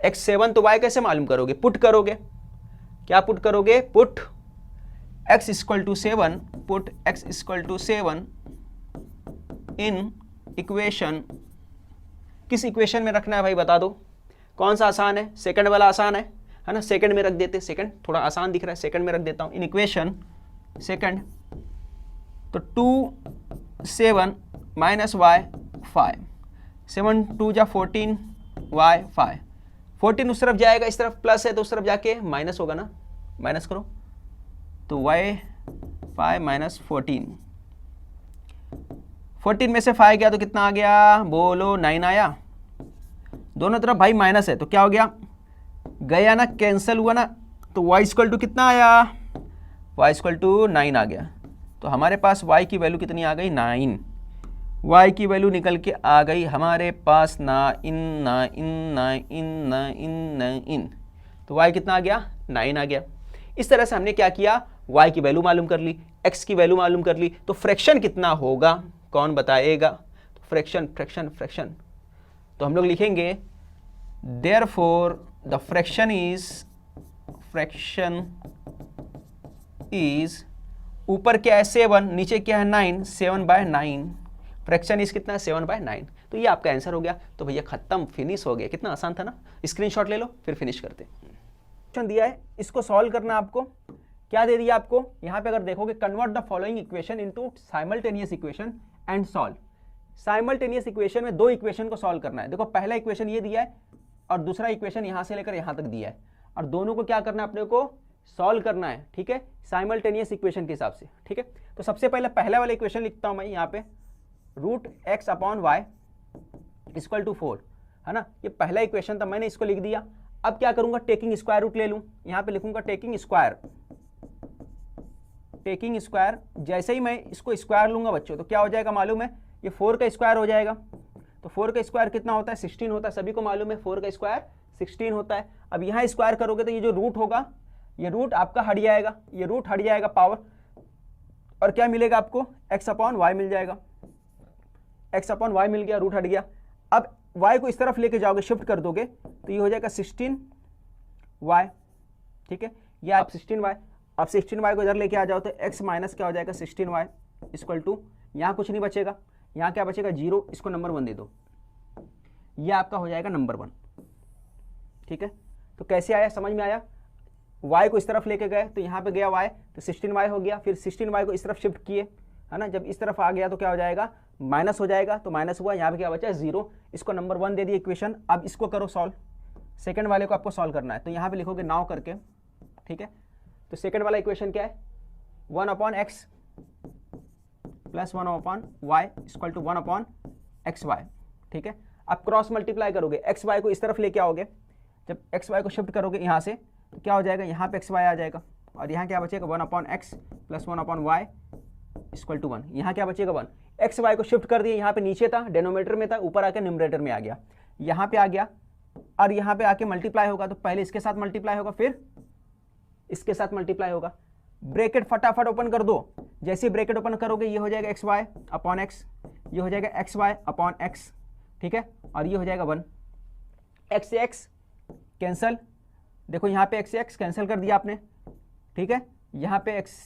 x 7 तो y कैसे मालूम करोगे, पुट करोगे, क्या पुट करोगे, put x equal to 7, put x equal to 7 in equation, किस इक्वेशन में रखना है भाई बता दो, कौन सा आसान है, सेकंड वाला आसान है ना, सेकंड में रख देते, सेकंड थोड़ा आसान दिख रहा है, सेकंड में रख देता हूं, इन इक्वेशन सेकंड, तो 2 7 माइनस y 5, 7 2 जा 14 y 5, 14 उस तरफ जाएगा, इस तरफ प्लस है तो उस तरफ जाके माइनस होगा ना, माइनस करो, तो y 5 माइनस 14 में से 5 गया तो कितना आ गया, बोलो 9 आया, दोनों तरफ भाई माइनस है तो क्या हो गया, गया ना, कैंसिल हुआ ना, तो y इक्वल टू कितना आया, y इक्वल टू 9 आ गया, तो हमारे पास y की वैल्यू कितनी आ गई 9, y की वैल्यू निकल के आ गई हमारे पास 9, तो y कितना आ गया 9 आ गया। इस तरह से हमने क्या किया, y की वैल्यू मालूम कर ली, x की वैल्यू मालूम कर ली, तो फ्रैक्शन कितना होगा कौन बताएगा, तो फ्रैक्शन, तो हम लोग लिखेंगे देयरफॉर द फ्रैक्शन इज ऊपर क्या है 7, नीचे क्या है 9, 7/9, फ्रैक्शन इज कितना 7/9, तो ये आपका आंसर हो गया। तो भैया खत्म, फिनिश हो गया, कितना आसान था ना, स्क्रीनशॉट ले लो फिर फिनिश करते। क्वेश्चन दिया है, इसको सॉल्व करना आपको, क्या दे दिया आपको यहाँ पे, अगर देखोगे convert the following equation into simultaneous equation and solve. Simultaneous equation में दो इक्वेशन को सॉल्व करना है। देखो पहला इक्वेशन ये दिया है और दूसरा इक्वेशन यहाँ से लेकर यहाँ तक दिया है, और दोनों को क्या करना है, अपने को सॉल्व करना है, ठीक है, साइमल्टेनियस इक्वेशन के हिसाब से, ठीक है। तो सबसे पहले पहला वाला इक्वेशन लिखता हूँ मैं यहाँ पे, root x upon y equal to 4, है ना, ये पहला इक्वेशन था, मैंने इसको लिख दिया। अब क्या करूंगा, टेकिंग स्क्वायर रूट ले लूँ, यहाँ पे लिखूंगा टेकिंग स्क्वायर। टेकिंग स्क्वायर, जैसे ही मैं इसको स्क्वायर लूंगा बच्चों तो क्या हो जाएगा मालूम है, ये 4 का स्क्वायर हो जाएगा। तो 4 का स्क्वायर कितना होता है, 16 होता है, सभी को मालूम है 4 का स्क्वायर 16 होता है। अब यहाँ स्क्वायर करोगे तो ये जो रूट होगा, ये रूट आपका हट जाएगा, ये रूट हट जाएगा पावर, और क्या मिलेगा आपको, एक्स अपॉन वाई मिल जाएगा। एक्स अपॉन वाई मिल गया, रूट हट गया। अब वाई को इस तरफ लेके जाओगे, शिफ्ट कर दोगे तो ये हो जाएगा 16y, ठीक है, ये आप 16y। अब 16y को इधर लेके आ जाओ तो x माइनस क्या हो जाएगा 16y इक्वल टू, यहाँ कुछ नहीं बचेगा, यहाँ क्या बचेगा 0, इसको नंबर 1 दे दो, ये आपका हो जाएगा नंबर 1, ठीक है। तो कैसे आया, समझ में आया, y को इस तरफ लेके गए तो यहाँ पे गया y, तो 16y हो गया, फिर 16y को इस तरफ शिफ्ट किए, है ना, जब इस तरफ आ गया तो क्या हो जाएगा, माइनस हो जाएगा, तो माइनस हुआ, यहाँ पे क्या बचा 0, इसको नंबर 1 दे दिया इक्वेशन। अब इसको करो सॉल्व, सेकंड वाले को आपको सॉल्व करना है, तो यहाँ पे लिखोगे नाउ करके, ठीक है। तो सेकंड वाला इक्वेशन क्या है, 1 upon x plus 1 upon y equal to 1 upon x y, ठीक है। अब क्रॉस मल्टीप्लाई करोगे, एक्स वाई को इस तरफ लेके आओगे, जब एक्स वाई को शिफ्ट करोगे यहाँ से तो क्या हो जाएगा, यहाँ पे एक्स वाई आ जाएगा, और यहाँ क्या बचेगा 1 upon x plus 1 upon y equal to 1, यहाँ क्या बचेगा 1। एक्स वाई को शिफ्ट कर दिया, यहाँ पे नीचे था, डेनोमीटर में था, ऊपर आके न्यूमरेटर में आ गया, यहाँ पे आ गया, और यहाँ पे आके मल्टीप्लाई होगा, तो पहले इसके साथ मल्टीप्लाई होगा, फिर इसके साथ मल्टीप्लाई होगा। ब्रैकेट फटाफट ओपन कर दो, जैसे ब्रैकेट ओपन करोगे ये हो जाएगा एक्स वाई अपॉन एक्स, ये हो जाएगा एक्स वाई अपॉन एक्स, ठीक है, और ये हो जाएगा 1। एक्स से एक्स कैंसल, देखो यहाँ पे एक्स से एक्स कैंसिल कर दिया आपने, ठीक है, यहाँ पे एक्स,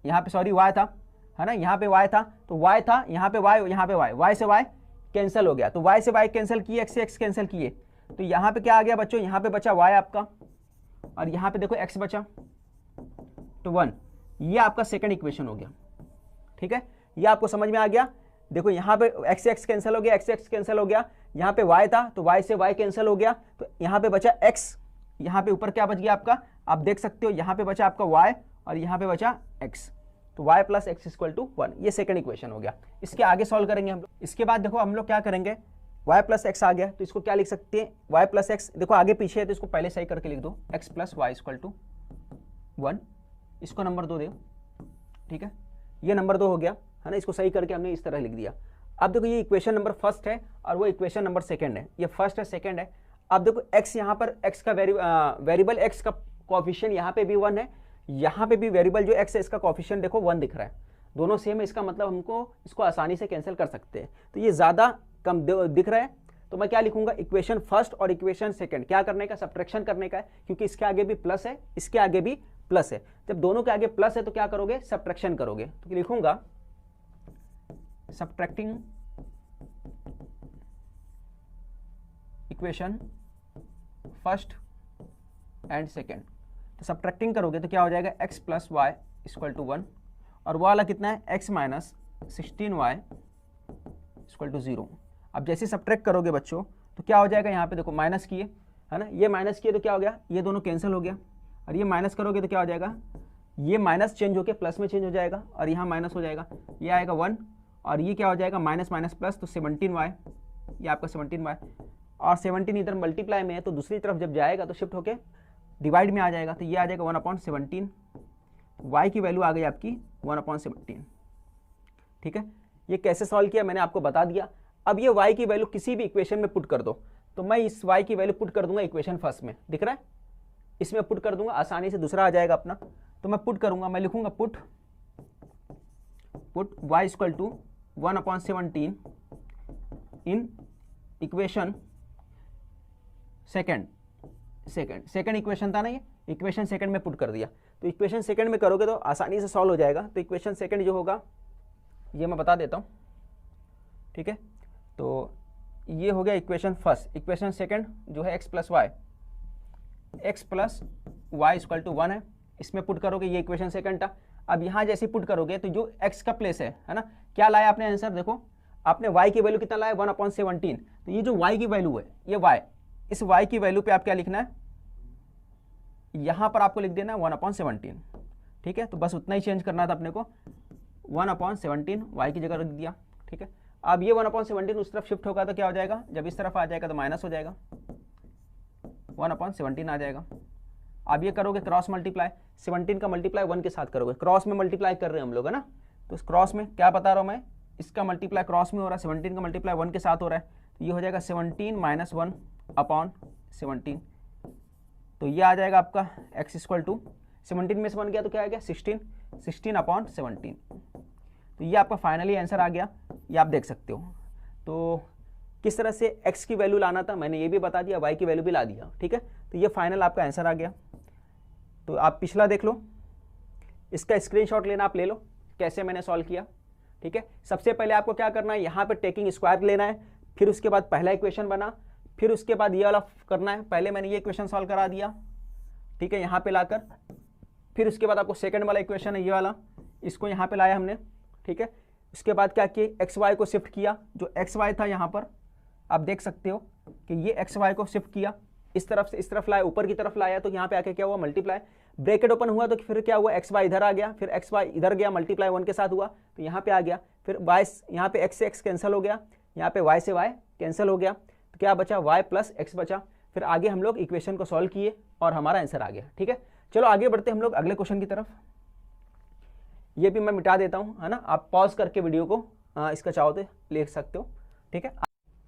यहाँ पे सॉरी वाई था, है ना, यहाँ पे वाई था, तो वाई था, यहाँ पे वाई, यहाँ पे वाई, वाई से वाई कैंसिल हो गया, तो वाई से वाई कैंसिल किए, एक्स से एक्स कैंसिल किए, तो यहाँ पे क्या आ गया बच्चों, यहाँ पे बचा वाई आपका, और यहाँ पे देखो एक्स बचा, तो 1, ये आपका सेकंड इक्वेशन हो गया, ठीक है, ये आपको समझ में आ गया। देखो यहाँ पे एक्स से एक्स कैंसिल हो गया, एक्स से एक्स कैंसिल हो गया, यहाँ पे वाई था तो वाई से वाई कैंसिल हो गया, तो यहाँ पे बचा एक्स, यहाँ पे ऊपर क्या बच गया आपका, आप देख सकते हो यहाँ पे बचा आपका वाई और यहाँ पे बचा एक्स, तो y plus x equal to 1, ये सेकंड इक्वेशन हो गया। इसके आगे सॉल्व करेंगे हम लोग। इसके बाद देखो हम लोग क्या करेंगे, y प्लस एक्स आ गया तो इसको क्या लिख सकते हैं, y प्लस एक्स, देखो आगे पीछे है तो इसको पहले सही करके लिख दो, x plus y equal to 1, इसको नंबर 2 दो, ठीक है, ये नंबर 2 हो गया, है ना, इसको सही करके हमने इस तरह लिख दिया। अब देखो ये इक्वेशन नंबर फर्स्ट है और वो इक्वेशन नंबर सेकंड है, ये फर्स्ट है सेकंड है। अब देखो x यहाँ पर x का वेरिएबल x का कोएफिशिएंट यहाँ पे भी 1 है, यहाँ पे भी वेरिएबल जो x है इसका कोएफिशिएंट देखो 1 दिख रहा है, दोनों सेम है, इसका मतलब हमको इसको आसानी से कैंसिल कर सकते हैं। तो ये ज़्यादा कम दिख रहा है तो मैं क्या लिखूंगा, इक्वेशन फर्स्ट और इक्वेशन सेकंड क्या करने का, सब्ट्रैक्शन करने का है, क्योंकि इसके आगे भी प्लस है, इसके आगे भी प्लस है। जब दोनों के आगे प्लस है तो क्या करोगे, सब्ट्रैक्शन करोगे, तो लिखूंगा subtracting equation first and second. तो सब्ट्रैक्टिंग करोगे तो क्या हो जाएगा, x plus y equal to 1, और वो वाला कितना है, x minus 16y equal to 0। अब जैसे सब्ट्रैक्ट करोगे बच्चों तो क्या हो जाएगा, यहाँ पे देखो माइनस किए, है ना, ये माइनस किए तो क्या हो गया, ये दोनों कैंसिल हो गया, और ये माइनस करोगे तो क्या हो जाएगा, ये माइनस चेंज होकर प्लस में चेंज हो जाएगा, और यहाँ माइनस हो जाएगा, ये आएगा 1, और ये क्या हो जाएगा माइनस माइनस प्लस, तो 17y, ये आपका 17y, और 17 इधर मल्टीप्लाई में है तो दूसरी तरफ जब जाएगा तो शिफ्ट होके डिवाइड में आ जाएगा, तो ये आ जाएगा 1/17, y की वैल्यू आ गई आपकी 1/17, ठीक है। ये कैसे सॉल्व किया मैंने आपको बता दिया। अब ये y की वैल्यू किसी भी इक्वेशन में पुट कर दो, तो मैं इस y की वैल्यू पुट कर दूंगा इक्वेशन फर्स्ट में, दिख रहा है, इसमें पुट कर दूंगा, आसानी से दूसरा आ जाएगा अपना, तो मैं पुट करूंगा, मैं लिखूंगा put y equal to 1/17 in equation second equation था ना, ये इक्वेशन सेकंड में पुट कर दिया, तो इक्वेशन सेकंड में करोगे तो आसानी से सॉल्व हो जाएगा। तो इक्वेशन सेकंड जो होगा ये मैं बता देता हूँ, ठीक है, तो ये हो गया इक्वेशन फर्स्ट। इक्वेशन सेकंड जो है x plus y equal to 1 है, इसमें पुट करोगे, ये इक्वेशन सेकंड था। अब यहाँ जैसे पुट करोगे तो जो x का प्लेस है ना, क्या लाया आपने आंसर, देखो आपने y की वैल्यू कितना लाया 1/17। तो ये जो y की वैल्यू है ये y, इस y की वैल्यू पे आप क्या लिखना है, यहाँ पर आपको लिख देना है 1/17। ठीक है, तो बस उतना ही चेंज करना था अपने को, 1/17 y की जगह रख दिया। ठीक है, अब ये 1/17 उस तरफ शिफ्ट होगा तो क्या हो जाएगा, जब इस तरफ आ जाएगा तो माइनस हो जाएगा, 1/17 आ जाएगा। अब ये करोगे क्रॉस मल्टीप्लाई, 17 का मल्टीप्लाई 1 के साथ करोगे, क्रॉस में मल्टीप्लाई कर रहे हैं हम लोग है ना, तो इस क्रॉस में क्या बता रहा हूँ मैं, इसका मल्टीप्लाई क्रॉस में हो रहा है, 17 का मल्टीप्लाई 1 के साथ हो रहा है, तो ये हो जाएगा 17 - 1/17। तो ये आ जाएगा आपका x इक्वल टू 17 में से 1 गया तो क्या आ गया 16/17। तो ये आपका फाइनली आंसर आ गया, ये आप देख सकते हो। तो किस तरह से x की वैल्यू लाना था मैंने ये भी बता दिया, y की वैल्यू भी ला दिया। ठीक है, तो ये फाइनल आपका आंसर आ गया। तो आप पिछला देख लो, इसका स्क्रीनशॉट लेना आप ले लो कैसे मैंने सॉल्व किया। ठीक है, सबसे पहले आपको क्या करना है, यहाँ पे टेकिंग स्क्वायर लेना है, फिर उसके बाद पहला इक्वेशन बना, फिर उसके बाद ये वाला करना है, पहले मैंने ये इक्वेशन सॉल्व करा दिया। ठीक है, यहाँ पे लाकर फिर उसके बाद आपको सेकंड वाला इक्वेशन है ये वाला, इसको यहाँ पे लाया हमने। ठीक है, उसके बाद क्या किया, एक्स वाई को शिफ्ट किया, जो एक्स वाई था यहाँ पर आप देख सकते हो कि ये एक्स वाई को शिफ्ट किया, इस तरफ से इस तरफ लाया, ऊपर की तरफ लाया, तो यहाँ पे आके क्या हुआ मल्टीप्लाई, ब्रैकेट ओपन हुआ तो फिर क्या हुआ, एक्स वाई इधर आ गया, फिर एक्स वाई इधर गया, मल्टीप्लाई 1 के साथ हुआ तो यहाँ पे आ गया, फिर वाई यहाँ पे एक्स से एक्स कैंसिल हो गया, यहाँ पे वाई से वाई कैंसिल हो गया, तो क्या बचा वाई प्लस एक्स बचा। फिर आगे हम लोग इक्वेशन को सॉल्व किए और हमारा आंसर आ गया। ठीक है, चलो आगे बढ़ते हम लोग अगले क्वेश्चन की तरफ। ये भी मैं मिटा देता हूँ है ना, आप पॉज करके वीडियो को इसका चाहो तो ले सकते हो। ठीक है,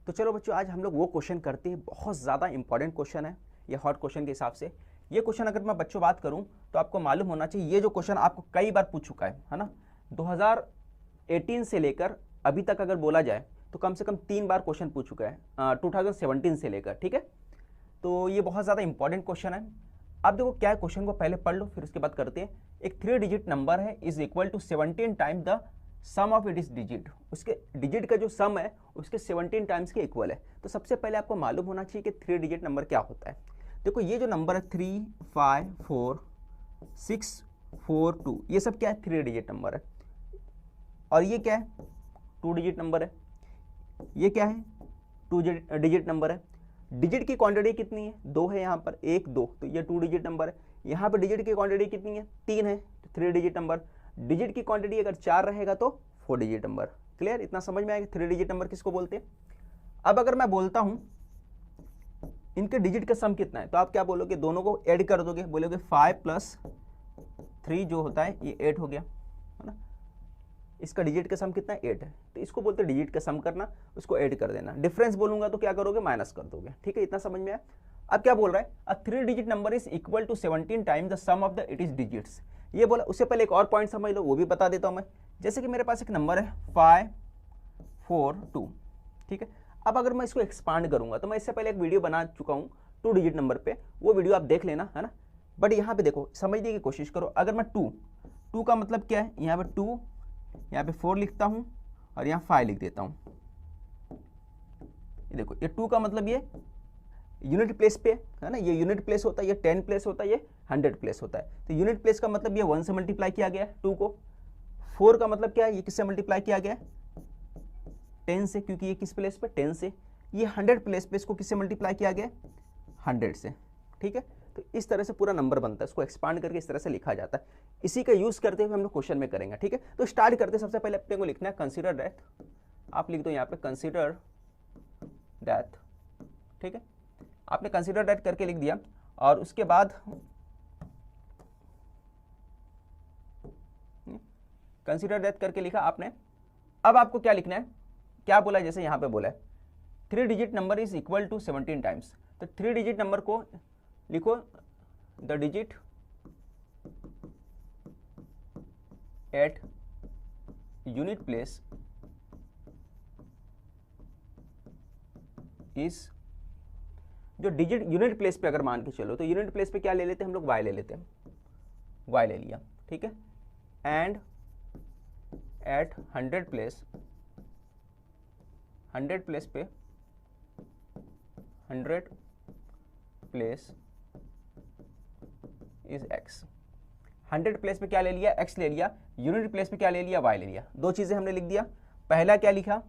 तो चलो बच्चों आज हम लोग वो क्वेश्चन करते हैं, बहुत ज़्यादा इंपॉर्टेंट क्वेश्चन है ये हॉट क्वेश्चन के हिसाब से। ये क्वेश्चन अगर मैं बच्चों बात करूं तो आपको मालूम होना चाहिए, ये जो क्वेश्चन आपको कई बार पूछ चुका है ना, 2018 से लेकर अभी तक अगर बोला जाए तो कम से कम 3 बार क्वेश्चन पूछ चुका है, 2017 से लेकर। ठीक है, तो ये बहुत ज़्यादा इंपॉर्टेंट क्वेश्चन है। अब देखो क्या है, क्वेश्चन को पहले पढ़ लो फिर उसके बाद करते हैं। एक 3 डिजिट नंबर है is equal to 17 time the sum of it is digit, उसके डिजिट का जो सम है उसके 17 टाइम्स के इक्वल है। तो सबसे पहले आपको मालूम होना चाहिए कि 3 डिजिट नंबर क्या होता है। देखो ये जो नंबर है 3, 5, 4, 6, 4, 2, ये सब क्या है 3 डिजिट नंबर है। और ये क्या है 2 डिजिट नंबर है, ये क्या है 2 डिजिट नंबर है। डिजिट की क्वांटिटी कितनी है 2 है, यहाँ पर 1, 2, तो ये 2 डिजिट नंबर है। यहाँ पर डिजिट की क्वांटिटी कितनी है 3 है, तो 3 डिजिट नंबर। डिजिट की क्वांटिटी अगर 4 रहेगा तो 4 डिजिट नंबर। क्लियर, इतना समझ में आएगा 3 डिजिट नंबर किसको बोलते हैं। अब अगर मैं बोलता हूं इनके डिजिट का सम कितना है तो आप क्या बोलोगे, दोनों को ऐड कर दोगे, बोलोगे 5 + 3 जो होता है ये 8 हो गया है ना। इसका डिजिट का सम कितना है 8 है, तो इसको बोलते हैं डिजिट का सम करना, उसको ऐड कर देना। डिफरेंस बोलूंगा तो क्या करोगे माइनस कर दोगे। ठीक है, इतना समझ में आया। अब क्या बोल रहा है, a 3 digit number is equal to 17 times the sum of the it is digits. ये बोला, उससे पहले एक और पॉइंट समझ लो, वो भी बता देता हूं मैं। जैसे कि मेरे पास एक नंबर है 5, 4, 2। ठीक है, अब अगर मैं इसको एक्सपांड करूंगा तो मैं इससे पहले एक वीडियो बना चुका हूं 2 डिजिट नंबर पे, वो वीडियो आप देख लेना है ना। बट यहाँ पे देखो समझने की कोशिश करो, अगर मैं 2 का मतलब क्या है, यहाँ पे 2, यहाँ पे 4 लिखता हूँ और यहाँ 5 लिख देता हूँ। ये देखो ये 2 का मतलब ये यूनिट प्लेस पे है ना, ये यूनिट प्लेस होता है, ये 10 प्लेस होता है, ये 100 प्लेस होता है। तो यूनिट प्लेस का मतलब ये 1 से मल्टीप्लाई किया गया है 2 को। 4 का मतलब क्या है, ये किससे मल्टीप्लाई किया गया है 10 से, क्योंकि ये किस प्लेस पे 10 से। ये 100 प्लेस पे इसको किससे मल्टीप्लाई किया गया 100 से। ठीक है, तो इस तरह से पूरा नंबर बनता है, इसको एक्सपांड करके इस तरह से लिखा जाता है। इसी का यूज करते हुए हम लोग क्वेश्चन में करेंगे। ठीक है, तो स्टार्ट करते सबसे पहले अपने को लिखना है कंसीडर दैट, आप लिख दो यहाँ पे कंसीडर दैट। ठीक है, आपने कंसीडर दैट करके लिख दिया और उसके बाद कंसीडर दैट करके लिखा आपने। अब आपको क्या लिखना है, क्या बोला है, जैसे यहाँ पे बोला है 3 digit number is equal to 17 times, तो 3 डिजिट नंबर को लिखो the digit at unit place is, जो डिजिट यूनिट प्लेस पे अगर मान के चलो तो यूनिट प्लेस पे क्या ले लेते हैं हम लोग, y ले लेते हैं, y ले लिया। ठीक है, एंड एट 100 प्लेस, 100 प्लेस पे 100 प्लेस इज x। 100 प्लेस पे क्या ले लिया, x ले लिया, यूनिट प्लेस पे क्या ले लिया, y ले लिया। दो चीज़ें हमने लिख दिया, पहला क्या लिखा,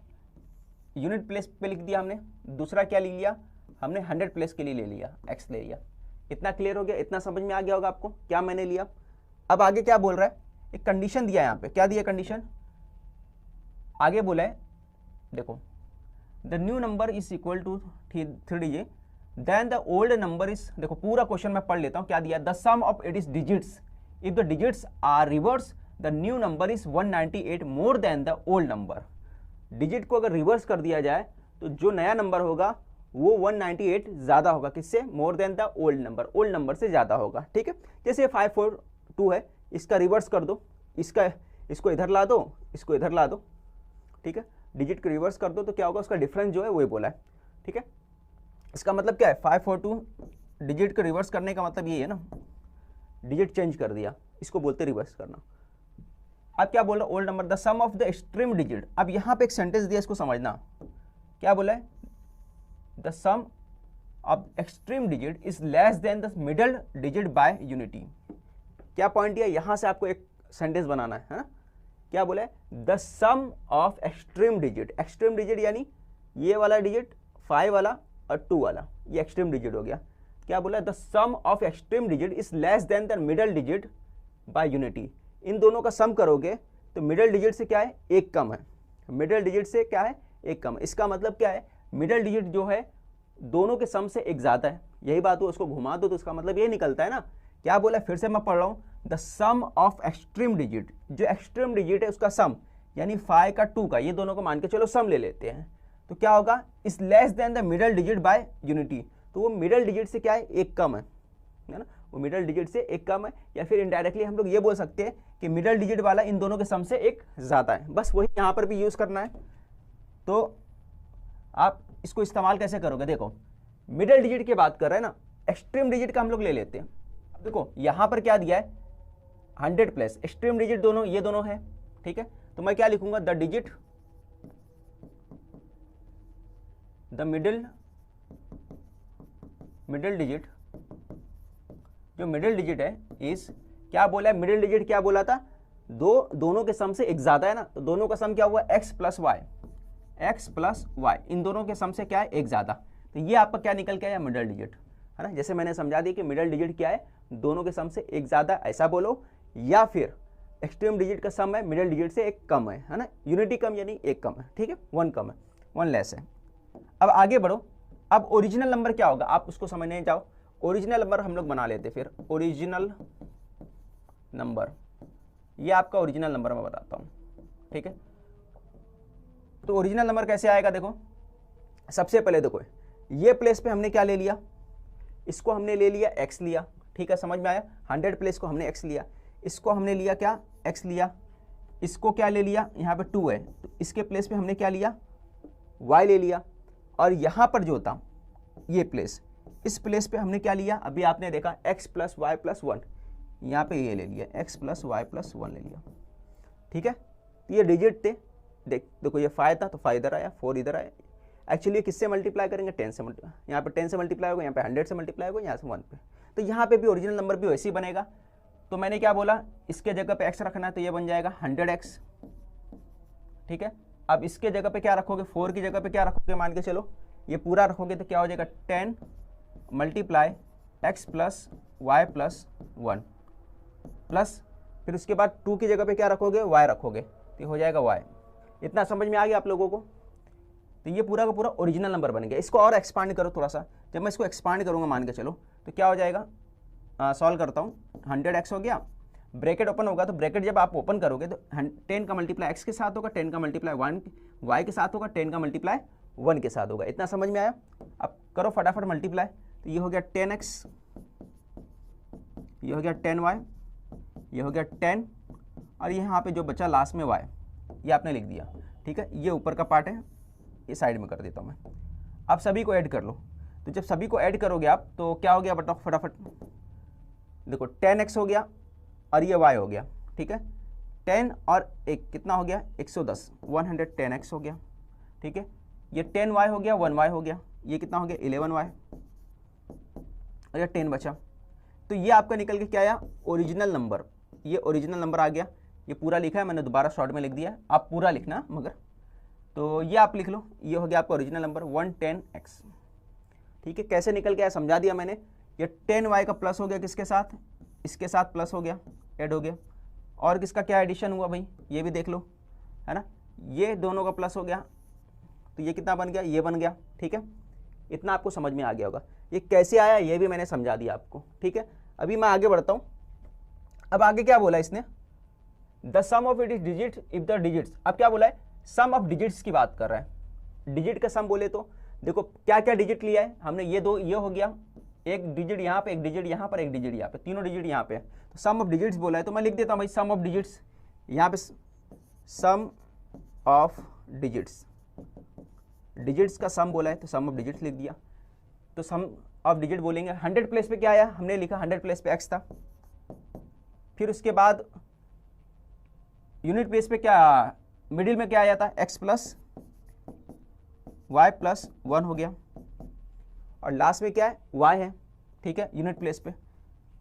यूनिट प्लेस पे लिख दिया हमने, दूसरा क्या लिख लिया हमने, 100 प्लेस के लिए ले लिया, x ले लिया। इतना क्लियर हो गया, इतना समझ में आ गया होगा आपको क्या मैंने लिया। अब आगे क्या बोल रहा है, एक कंडीशन दिया है यहाँ पे, क्या दिया कंडीशन, आगे बोला है देखो, the new number is equal to 3 digit then the old number is, देखो पूरा क्वेश्चन मैं पढ़ लेता हूँ क्या दिया, the sum of it is digits if the digits are reverse the new number is 198 more than the old number. Digit को अगर रिवर्स कर दिया जाए तो जो नया नंबर होगा वो 198 ज़्यादा होगा, किससे, मोर देन द ओल्ड नंबर से ज़्यादा होगा। ठीक है, जैसे 542 है, इसका रिवर्स कर दो, इसको इधर ला दो, इसको इधर ला दो, ठीक है, डिजिट को रिवर्स कर दो तो क्या होगा, उसका डिफरेंस जो है वही बोला है। ठीक है, इसका मतलब क्या है, 542 डिजिट को रिवर्स करने का मतलब ये है ना, डिजिट चेंज कर दिया, इसको बोलते रिवर्स करना। अब क्या बोल रहा है, old number the sum of the extreme digit. अब यहाँ पे एक सेंटेंस दिया, इसको समझना, क्या बोला है, the sum of extreme digit is less than the middle digit by unity. क्या पॉइंट दिया, यहाँ से आपको एक सेंटेंस बनाना है ना, क्या बोला है, the sum of extreme digit यानी ये वाला डिजिट 5 वाला और 2 वाला, ये एक्सट्रीम डिजिट हो गया। क्या बोला, the sum of extreme digit is less than the middle digit by unity. इन दोनों का सम करोगे तो मिडल डिजिट से क्या है, एक कम है, मिडल डिजिट से क्या है, एक कम है। इसका मतलब क्या है, मिडल डिजिट जो है दोनों के सम से एक ज़्यादा है, यही बात हो, उसको घुमा दो तो इसका मतलब ये निकलता है ना। क्या बोला, फिर से मैं पढ़ रहा हूँ, the sum of extreme digit, जो एक्सट्रीम डिजिट है उसका सम यानी 5 का 2 का, ये दोनों को मान के चलो सम ले लेते हैं, तो क्या होगा, is less than the middle digit by unity. तो वो मिडल डिजिट से क्या है, एक कम है ना, वो मिडल डिजिट से एक कम है, या फिर इनडायरेक्टली हम लोग ये बोल सकते हैं कि मिडल डिजिट वाला इन दोनों के सम से एक ज़्यादा है। बस वही यहाँ पर भी यूज़ करना है। तो आप इसको इस्तेमाल कैसे करोगे, देखो मिडल डिजिट की बात कर रहे हैं ना, एक्सट्रीम डिजिट का हम लोग ले लेते हैं। देखो यहाँ पर क्या दिया है, 100 प्लस एक्सट्रीम डिजिट दोनों, ये दोनों है, ठीक है, तो मैं क्या लिखूंगा, the digit, the middle digit, जो मिडल डिजिट है इस, क्या बोला है, मिडल डिजिट क्या बोला था, दोनों के सम से एक ज्यादा है ना, तो दोनों का सम क्या हुआ, x प्लस वाई, इन दोनों के सम से क्या है, एक ज्यादा, तो ये आपका क्या निकल के आया, मिडल डिजिट, है ना। जैसे मैंने समझा दिया कि मिडल डिजिट क्या है, दोनों के सम से एक ज्यादा, ऐसा बोलो, या फिर एक्सट्रीम डिजिट का सम है मिडल डिजिट से एक कम है ना, यूनिटी कम यानी एक कम है, ठीक है, 1 कम है, 1 लेस है। अब आगे बढ़ो, अब ओरिजिनल नंबर क्या होगा, आप उसको समझने जाओ। ओरिजिनल नंबर हम लोग बना लेते, फिर ओरिजिनल नंबर, ये आपका ओरिजिनल नंबर मैं बताता हूँ, ठीक है। तो ओरिजिनल नंबर कैसे आएगा, देखो सबसे पहले देखो ये प्लेस पे हमने क्या ले लिया, इसको हमने ले लिया x लिया, ठीक है, समझ में आया, 100 प्लेस को हमने x लिया, इसको हमने लिया क्या, x लिया, इसको क्या ले लिया, यहाँ पे 2 है तो इसके प्लेस पे हमने क्या लिया, y ले लिया, और यहाँ पर जो था ये प्लेस, इस प्लेस पे हमने क्या लिया, अभी आपने देखा x प्लस वाई प्लस 1, यहाँ पे ये ले लिया x प्लस वाई प्लस 1 ले लिया, ठीक है। तो ये डिजिट थे, देखो ये 5 था तो 5 इधर आया, 4 इधर आया, एक्चुअली किससे मल्टीप्लाई करेंगे, 10 से मल्टीप्लाई, यहाँ पे 10 से मल्टीप्लाई होगा, यहाँ पे 100 से मल्टीप्लाई होगा, यहाँ से 1 पे, तो यहाँ पे भी ओरिजिनल नंबर भी वैसे ही बनेगा। तो मैंने क्या बोला, इसके जगह पे x रखना है तो ये बन जाएगा 100x, ठीक है। अब इसके जगह पे क्या रखोगे, 4 की जगह पे क्या रखोगे, मान के चलो ये पूरा रखोगे तो क्या हो जाएगा, 10 multiply x plus y plus 1 plus, फिर उसके बाद 2 की जगह पे क्या रखोगे, y रखोगे, तो ये हो जाएगा y। इतना समझ में आ गया आप लोगों को। तो ये पूरा का पूरा ओरिजिनल नंबर बन गया। इसको और एक्सपांड करो थोड़ा सा, जब मैं इसको एक्सपांड करूँगा मान के चलो तो क्या हो जाएगा, सॉल्व करता हूँ, 100x हो गया, ब्रैकेट ओपन होगा, तो ब्रैकेट जब आप ओपन करोगे तो 10 का मल्टीप्लाई x के साथ होगा, 10 का मल्टीप्लाई 1 y के साथ होगा, 10 का मल्टीप्लाई 1 के साथ होगा। इतना समझ में आया। अब करो फटाफट मल्टीप्लाई, तो ये हो गया 10x, ये हो गया 10y, ये हो गया 10, और यहाँ पे जो बचा लास्ट में y, ये आपने लिख दिया, ठीक है। ये ऊपर का पार्ट है, ये साइड में कर देता हूँ मैं। अब सभी को ऐड कर लो, तो जब सभी को ऐड करोगे आप तो क्या हो गया, बताओ फटाफट, देखो 10x हो गया और ये y हो गया, ठीक है, 10 और 1 कितना हो गया, 110, 110x हो गया, ठीक है। ये 10y हो गया, 1y हो गया, ये कितना हो गया, 11y, और ये 10 बचा। तो ये आपका निकल के क्या आया, ओरिजिनल नंबर, ये ओरिजिनल नंबर आ गया, ये पूरा लिखा है मैंने, दोबारा शॉर्ट में लिख दिया, आप पूरा लिखना मगर। तो ये आप लिख लो, ये हो गया आपका ओरिजिनल नंबर 110x। ठीक है, कैसे निकल के आया समझा दिया मैंने। ये 10y का प्लस हो गया किसके साथ, इसके साथ प्लस हो गया, ऐड हो गया। और किसका क्या एडिशन हुआ भाई, ये भी देख लो, है ना, ये दोनों का प्लस हो गया, तो ये कितना बन गया, ये बन गया। ठीक है, इतना आपको समझ में आ गया होगा। ये कैसे आया ये भी मैंने समझा दिया आपको। ठीक है, अभी मैं आगे बढ़ता हूँ। अब आगे क्या बोला इसने, the sum of it is digit if the digits. अब क्या बोला है, सम ऑफ डिजिट्स की बात कर रहा है। डिजिट का सम बोले तो देखो क्या क्या डिजिट लिया है हमने, ये दो, ये हो गया एक डिजिट यहाँ पे, एक डिजिट यहाँ पर, एक डिजिट यहाँ पे, तीनों डिजिट यहाँ पे। तो सम ऑफ डिजिट्स बोला है तो मैं लिख देता हूँ भाई सम ऑफ डिजिट्स, यहाँ पे सम ऑफ डिजिट्स, डिजिट्स का सम बोला है तो सम ऑफ डिजिट्स लिख दिया। तो सम ऑफ डिजिट बोलेंगे, 100 प्लेस पे क्या आया, हमने लिखा 100 प्लेस पे x था। फिर उसके बाद यूनिट प्लेस पे क्या, मिडिल में क्या आया था, x प्लस वाई प्लस 1 हो गया, और लास्ट में क्या है, y है। ठीक है, यूनिट प्लेस पे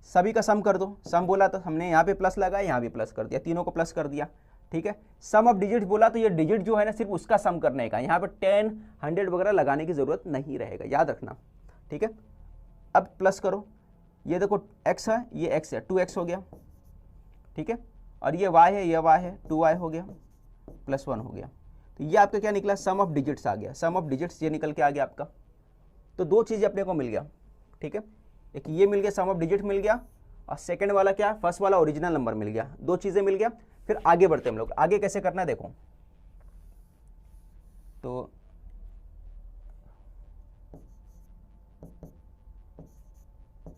सभी का सम कर दो, सम बोला तो हमने यहाँ पे प्लस लगाया, यहाँ भी प्लस कर दिया, तीनों को प्लस कर दिया। ठीक है, सम ऑफ डिजिट बोला तो ये डिजिट जो है ना सिर्फ उसका सम करने का, यहाँ पर 10, 100 वगैरह लगाने की जरूरत नहीं रहेगा, याद रखना। ठीक है, अब प्लस करो, ये देखो x है, ये x है, 2x हो गया। ठीक है, और ये y है, ये y है, 2y हो गया, प्लस 1 हो गया। तो ये आपका क्या निकला, सम ऑफ डिजिट्स आ गया, सम ऑफ डिजिट्स ये निकल के आ गया आपका। तो दो चीज़ें अपने को मिल गया। ठीक है, एक ये मिल गया सम ऑफ डिजिट मिल गया, और सेकंड वाला क्या, फर्स्ट वाला ओरिजिनल नंबर मिल गया, दो चीज़ें मिल गया। फिर आगे बढ़ते हम लोग, आगे कैसे करना है देखो। तो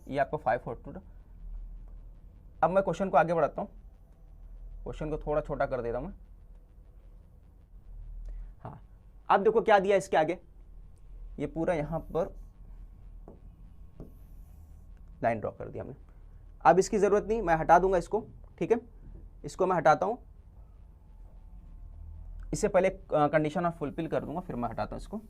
ये आपको 542। अब मैं क्वेश्चन को आगे बढ़ाता हूँ, क्वेश्चन को थोड़ा छोटा कर देता हूँ मैं। हाँ, अब देखो क्या दिया इसके आगे, ये पूरा यहाँ पर लाइन ड्रॉ कर दिया हमने। अब इसकी जरूरत नहीं, मैं हटा दूंगा इसको। ठीक है, इसको मैं हटाता हूं, इससे पहले कंडीशन ऑफ फुलफिल कर दूंगा, फिर मैं हटाता हूं इसको।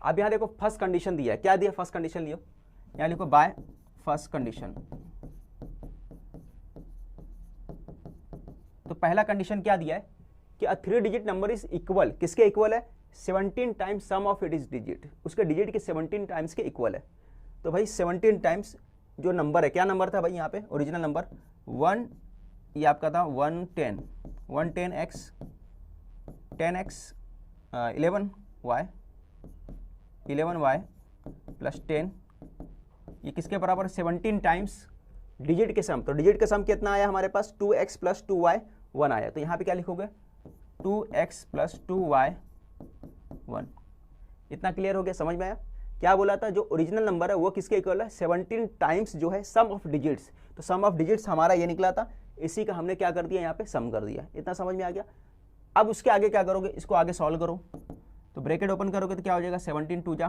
अब यहां देखो फर्स्ट कंडीशन दिया है, क्या दिया, फर्स्ट कंडीशन लियो, यहां लिखो बाय फर्स्ट कंडीशन। तो पहला कंडीशन क्या दिया है कि a 3 digit number is equal, किसके इक्वल है, 17 times sum of it is digit, उसके डिजिट के 17 टाइम्स के इक्वल है। तो भाई 17 टाइम्स जो नंबर है, क्या नंबर था भाई यहाँ पे, ओरिजिनल नंबर 1, ये आपका था 110, 110x, 10x 11y, 11y plus 10, ये किसके बराबर, 17 टाइम्स डिजिट के सम। तो डिजिट का सम कितना आया हमारे पास, 2x प्लस 2y 1 आया। तो यहाँ पे क्या लिखोगे, 2x प्लस 2y 1। इतना क्लियर हो गया, समझ में आया। क्या बोला था, जो ओरिजिनल नंबर है वो किसके इक्वल है, 17 टाइम्स जो है सम ऑफ डिजिट्स। तो सम ऑफ डिजिट्स हमारा ये निकला था, इसी का हमने क्या कर दिया, यहाँ पे सम कर दिया। इतना समझ में आ गया। अब उसके आगे क्या करोगे, इसको आगे सॉल्व करो। तो ब्रैकेट ओपन करोगे तो क्या हो जाएगा, 17 2 जा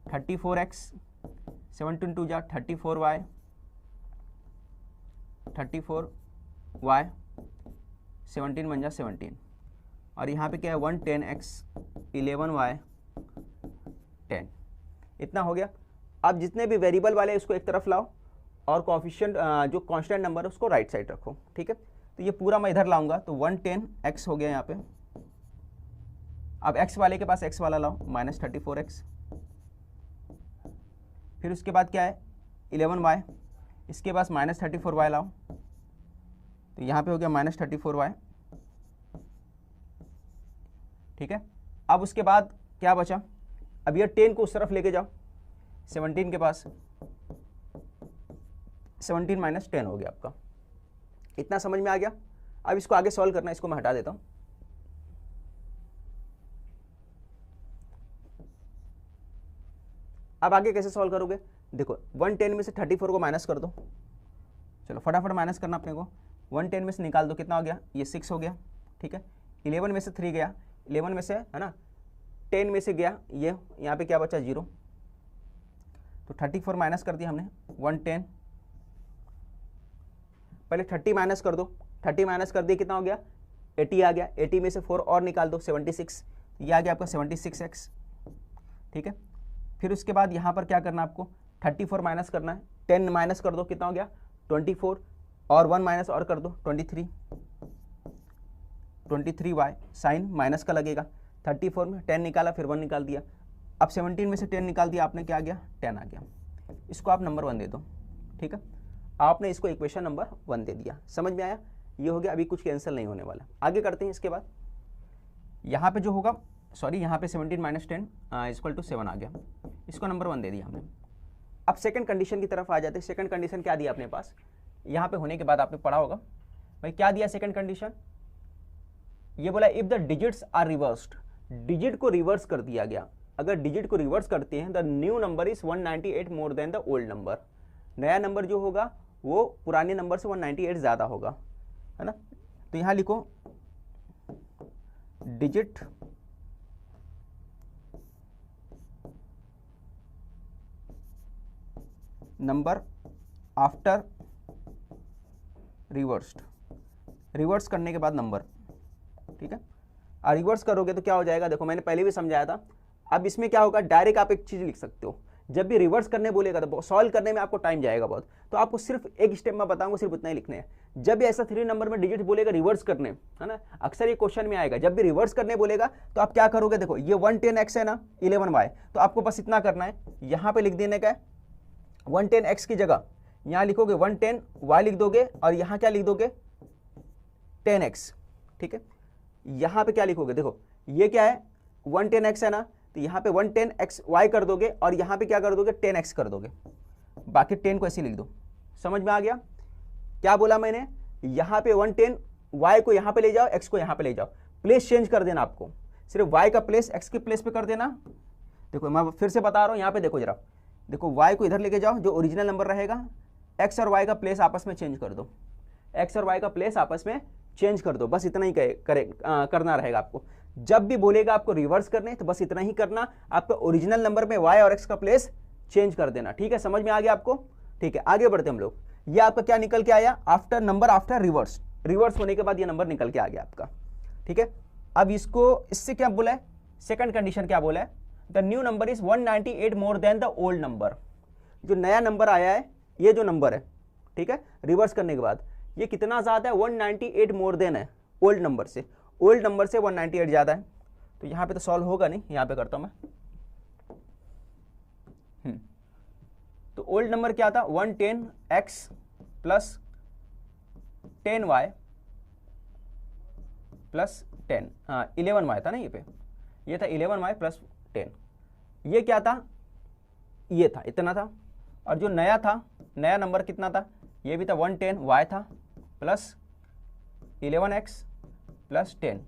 34x, 17 2 जा 34y, 34y, 17 बन जा 17, और यहाँ पे क्या है 110x, 11y 10। इतना हो गया। अब जितने भी वेरिएबल वाले उसको एक तरफ लाओ, और कोएफिशिएंट जो कांस्टेंट नंबर है उसको राइट साइड रखो। ठीक है, तो ये पूरा मैं इधर लाऊंगा, तो 110x हो गया यहाँ पे। अब x वाले के पास x वाला लाओ, -34x। फिर उसके बाद क्या है 11y, इसके पास -34y लाओ, तो यहाँ पे हो गया -34y। ठीक है, अब उसके बाद क्या बचा, अब ये 10 को उस तरफ लेके जाओ, 17 के पास, 17 - 10 हो गया आपका। इतना समझ में आ गया। अब इसको आगे सॉल्व करना है, इसको मैं हटा देता हूं। अब आगे कैसे सॉल्व करोगे, देखो 110 में से 34 को माइनस कर दो। चलो फटाफट माइनस करना अपने को, 110 में से निकाल दो, कितना हो गया, ये 6 हो गया। ठीक है, 11 में से 3 गया, 11 में से है ना 10 में से गया, ये यहाँ पे क्या बचा 0। तो 34 माइनस कर दिया हमने, 110, पहले 30 माइनस कर दो, 30 माइनस कर दिया, कितना हो गया 80 आ गया। 80 में से 4 और निकाल दो, 76, ये आ गया आपका 76x। ठीक है, फिर उसके बाद यहाँ पर क्या करना आपको, 34 माइनस करना है, 10 माइनस कर दो, कितना हो गया 24, और 1 माइनस और कर दो 23y, साइन माइनस का लगेगा, 34 में 10 निकाला, फिर 1 निकाल दिया, अब 17 में से 10 निकाल दिया आपने, क्या आ गया 10 आ गया। इसको आप नंबर 1 दे दो, ठीक है, आपने इसको इक्वेशन नंबर 1 दे दिया। समझ में आया, ये हो गया, अभी कुछ कैंसिल नहीं होने वाला। आगे करते हैं। इसके बाद यहाँ पे जो होगा, सॉरी यहाँ पे 17 माइनस 10 इक्वल टू 7 आ गया, इसको नंबर 1 दे दिया हमने। अब सेकंड कंडीशन की तरफ आ जाते हैं। सेकंड कंडीशन क्या दिया अपने पास, यहाँ पे होने के बाद आपने पढ़ा होगा भाई क्या दिया सेकंड कंडीशन, ये बोला if the digits are reversed, digit को रिवर्स कर दिया गया, अगर डिजिट को रिवर्स करते हैं the new number is 198 more than the old number, नया नंबर जो होगा वो पुराने नंबर से 198 ज़्यादा होगा, है ना। तो यहाँ लिखो digit number after reversed, reverse करने के बाद नंबर, ठीक है। रिवर्स करोगे तो क्या हो जाएगा, देखो मैंने पहले भी समझाया था। अब इसमें क्या होगा, डायरेक्ट आप एक चीज लिख सकते हो, जब भी रिवर्स करने बोलेगा तो सॉल्व करने में आपको टाइम जाएगा बहुत, तो आपको सिर्फ एक स्टेप में बताऊंगा, सिर्फ उतना ही लिखने हैं। जब भी ऐसा 3 नंबर में डिजिट बोलेगा रिवर्स करने, है ना, अक्सर ये क्वेश्चन में आएगा, जब भी रिवर्स करने बोलेगा तो आप क्या करोगे, देखो ये 110x है ना 11y, तो आपको बस इतना करना है, यहाँ पे लिख देने का है 110x की जगह यहाँ लिखोगे 110y लिख दोगे, और यहाँ क्या लिख दोगे 10x, ठीक है। यहाँ पे क्या लिखोगे, देखो ये क्या है 110x है ना, तो यहाँ पे 110xy कर दोगे, और यहाँ पे क्या कर दोगे 10x कर दोगे, बाकी 10 को ऐसे लिख दो। समझ में आ गया क्या बोला मैंने, यहाँ पे 110y को यहाँ पे ले जाओ, x को यहाँ पे ले जाओ, प्लेस चेंज कर देना आपको, सिर्फ y का प्लेस x के प्लेस पे कर देना। देखो मैं फिर से बता रहा हूँ, यहाँ पे देखो जरा, देखो y को इधर लेके जाओ, जो ओरिजिनल नंबर रहेगा, x और y का प्लेस आपस में चेंज कर दो, x और y का प्लेस आपस में चेंज कर दो, बस इतना ही करना रहेगा आपको। जब भी बोलेगा आपको रिवर्स करने तो बस इतना ही करना, आपका ओरिजिनल नंबर में y और x का प्लेस चेंज कर देना, ठीक है। समझ में आ गया आपको, ठीक है। आगे बढ़ते हम लोग। ये आपका क्या निकल के आया, after number after reverse, reverse होने के बाद ये नंबर निकल के आ गया आपका, ठीक है। अब इसको इससे क्या बोला है, सेकंड कंडीशन क्या बोला है, the new number is 198 more than the old number, जो नया नंबर आया है, ये जो नंबर है, ठीक है, रिवर्स करने के बाद ये कितना ज्यादा है, 198 मोर देन है ओल्ड नंबर से, ओल्ड नंबर से 198 ज्यादा है। तो यहाँ पे तो सॉल्व होगा नहीं, यहाँ पे करता हूं मैं। तो ओल्ड नंबर क्या था, 110x प्लस 10y प्लस 10, हाँ 11y था ना, ये था 11y प्लस 10, ये क्या था, ये था इतना था। और जो नया था, नया नंबर कितना था, ये भी था 110y था प्लस 11x प्लस 10,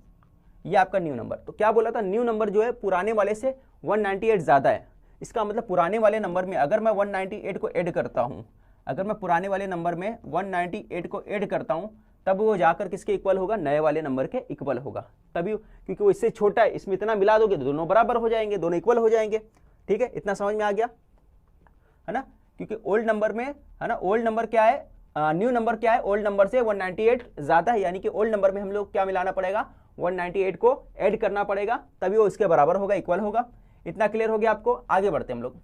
ये आपका न्यू नंबर। तो क्या बोला था, न्यू नंबर जो है पुराने वाले से 198 ज़्यादा है, इसका मतलब पुराने वाले नंबर में अगर मैं 198 को ऐड करता हूँ, अगर मैं पुराने वाले नंबर में 198 को ऐड करता हूँ, तब वो जाकर किसके इक्वल होगा, नए वाले नंबर के इक्वल होगा, तभी, क्योंकि वो इससे छोटा है, इसमें इतना मिला दोगे तो दोनों बराबर हो जाएंगे, दोनों इक्वल हो जाएंगे, ठीक है। इतना समझ में आ गया है ना, क्योंकि ओल्ड नंबर में, है ना, ओल्ड नंबर क्या है, न्यू नंबर क्या है, ओल्ड नंबर से 198 ज्यादा है, यानी कि ओल्ड नंबर में हम लोग क्या मिलाना पड़ेगा, 198 को ऐड करना पड़ेगा, तभी वो इसके बराबर होगा, इक्वल होगा। इतना क्लियर हो गया आपको। आगे बढ़ते हम लोग,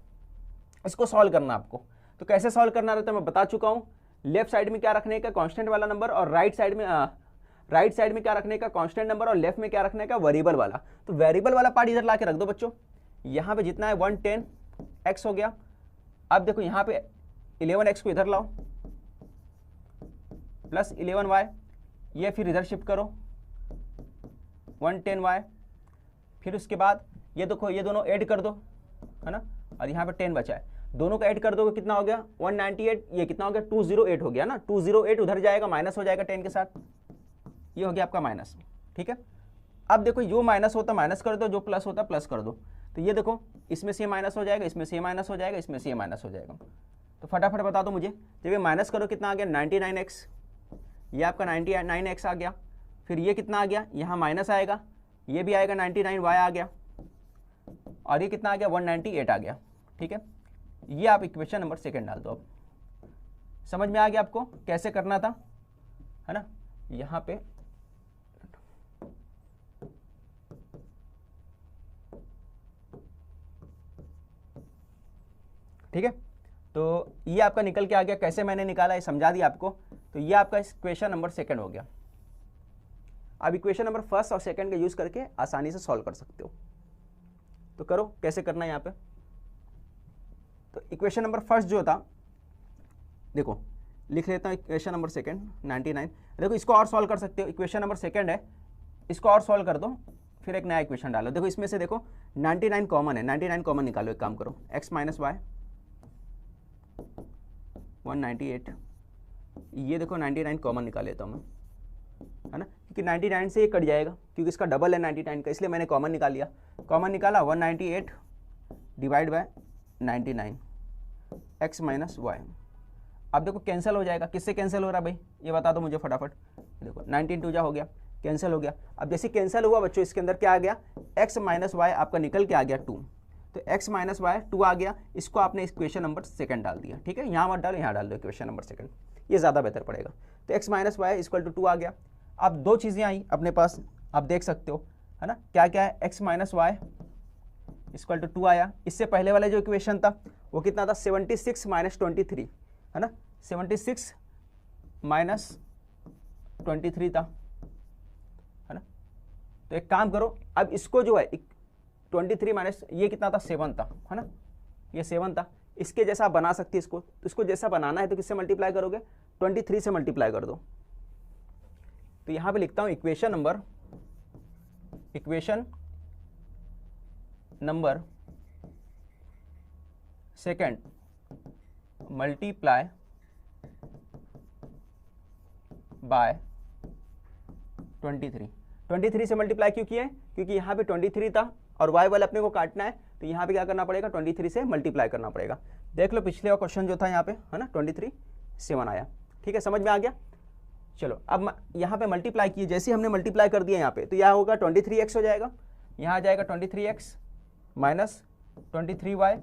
इसको सॉल्व करना आपको। तो कैसे सॉल्व करना रहता है मैं बता चुका हूं, लेफ्ट साइड में क्या रखने का, कांस्टेंट वाला नंबर, और राइट साइड में क्या रखने का, कांस्टेंट नंबर, और लेफ्ट में क्या रखने का, वेरिएबल वाला। तो वेरिएबल वाला पार्ट इधर लाके रख दो बच्चों, यहां पे जितना है 110x हो गया। अब देखो यहाँ पे 11x को इधर लाओ प्लस 11y, ये फिर इधर शिफ्ट करो 110y, फिर उसके बाद ये देखो ये दोनों ऐड कर दो, है ना, और यहाँ पे 10 बचा है, दोनों को ऐड कर दोगे कितना हो गया 198, ये कितना हो गया 208 हो गया ना, 208 उधर जाएगा, माइनस हो जाएगा 10 के साथ, ये हो गया आपका माइनस, ठीक है। अब देखो जो माइनस होता माइनस कर दो, जो प्लस होता प्लस कर दो। तो ये देखो इसमें से माइनस हो जाएगा, इसमें से माइनस हो जाएगा, इसमें से माइनस हो जाएगा। तो फटाफट बता दो मुझे, जब ये माइनस करो कितना आ गया 99x, ये आपका 99x आ गया। फिर ये कितना आ गया, यहाँ माइनस आएगा, ये भी आएगा 99y आ गया, और ये कितना आ गया 198 आ गया, ठीक है। ये आप इक्वेशन नंबर सेकंड डाल दो। अब समझ में आ गया आपको कैसे करना था, है ना। यहाँ पे ठीक है, तो ये आपका निकल के आ गया। कैसे मैंने निकाला ये समझा दिया आपको। तो ये आपका इक्वेशन नंबर सेकंड हो गया। अब इक्वेशन नंबर फर्स्ट और सेकंड का यूज करके आसानी से सॉल्व कर सकते हो। तो करो, कैसे करना है यहाँ पे। तो इक्वेशन नंबर फर्स्ट जो था, देखो लिख लेता हूँ इक्वेशन नंबर सेकंड 99। देखो इसको और सॉल्व कर सकते हो। इक्वेशन नंबर सेकंड है, इसको और सॉल्व कर दो, फिर एक नया इक्वेशन डालो। देखो इसमें से देखो 99 कॉमन है, 99 कॉमन निकालो। एक काम करो, x माइनस वाई 198, ये देखो 99 कॉमन निकाल लेता हूँ मैं, है ना, क्योंकि 99 से ये कट जाएगा, क्योंकि इसका डबल है 99 का, इसलिए मैंने कॉमन निकाल लिया। कॉमन निकाला 198 divide by 99 x minus y. अब देखो कैंसिल हो जाएगा। किससे कैंसिल हो रहा है भाई, ये बता दो मुझे फटाफट। देखो 19 2 जा हो गया, कैंसिल हो गया। अब जैसे कैंसिल हुआ बच्चों, इसके अंदर क्या आ गया, x माइनस वाई आपका निकल के आ गया 2। तो x माइनस वाई 2 आ गया, इसको आपने इक्वेशन नंबर सेकंड डाल दिया। ठीक है, यहाँ मत डालो, यहाँ डाल दो इक्वेशन नंबर सेकंड, ये ज़्यादा बेहतर पड़ेगा। तो x minus y equal to 2 आ गया। अब दो चीज़ें आई अपने पास, आप देख सकते हो, है ना, क्या क्या है। x minus y equal to 2 आया। इससे पहले वाला जो इक्वेशन था वो कितना था, 76 माइनस 23, है ना, 76 माइनस 23 था, है ना। तो एक काम करो, अब इसको जो है 23 माइनस ये कितना था, 7 था, है ना, ये 7 था। इसके जैसा बना सकती है इसको। तो इसको जैसा बनाना है तो किससे मल्टीप्लाई करोगे, 23 से मल्टीप्लाई कर दो। तो यहां पे लिखता हूं equation number second multiply by 23 से मल्टीप्लाई क्यों किए, क्योंकि यहाँ पे 23 था और y वाला अपने को काटना है, तो यहाँ पे क्या करना पड़ेगा, 23 से मल्टीप्लाई करना पड़ेगा। देख लो पिछले क्वेश्चन जो था यहाँ पे, है ना, 23 7 आया। ठीक है, समझ में आ गया। चलो अब यहाँ पे मल्टीप्लाई किए, जैसे हमने मल्टीप्लाई कर दिया यहाँ पे, तो यहाँ होगा 23x हो जाएगा, यहाँ आ जाएगा 23x माइनस 23y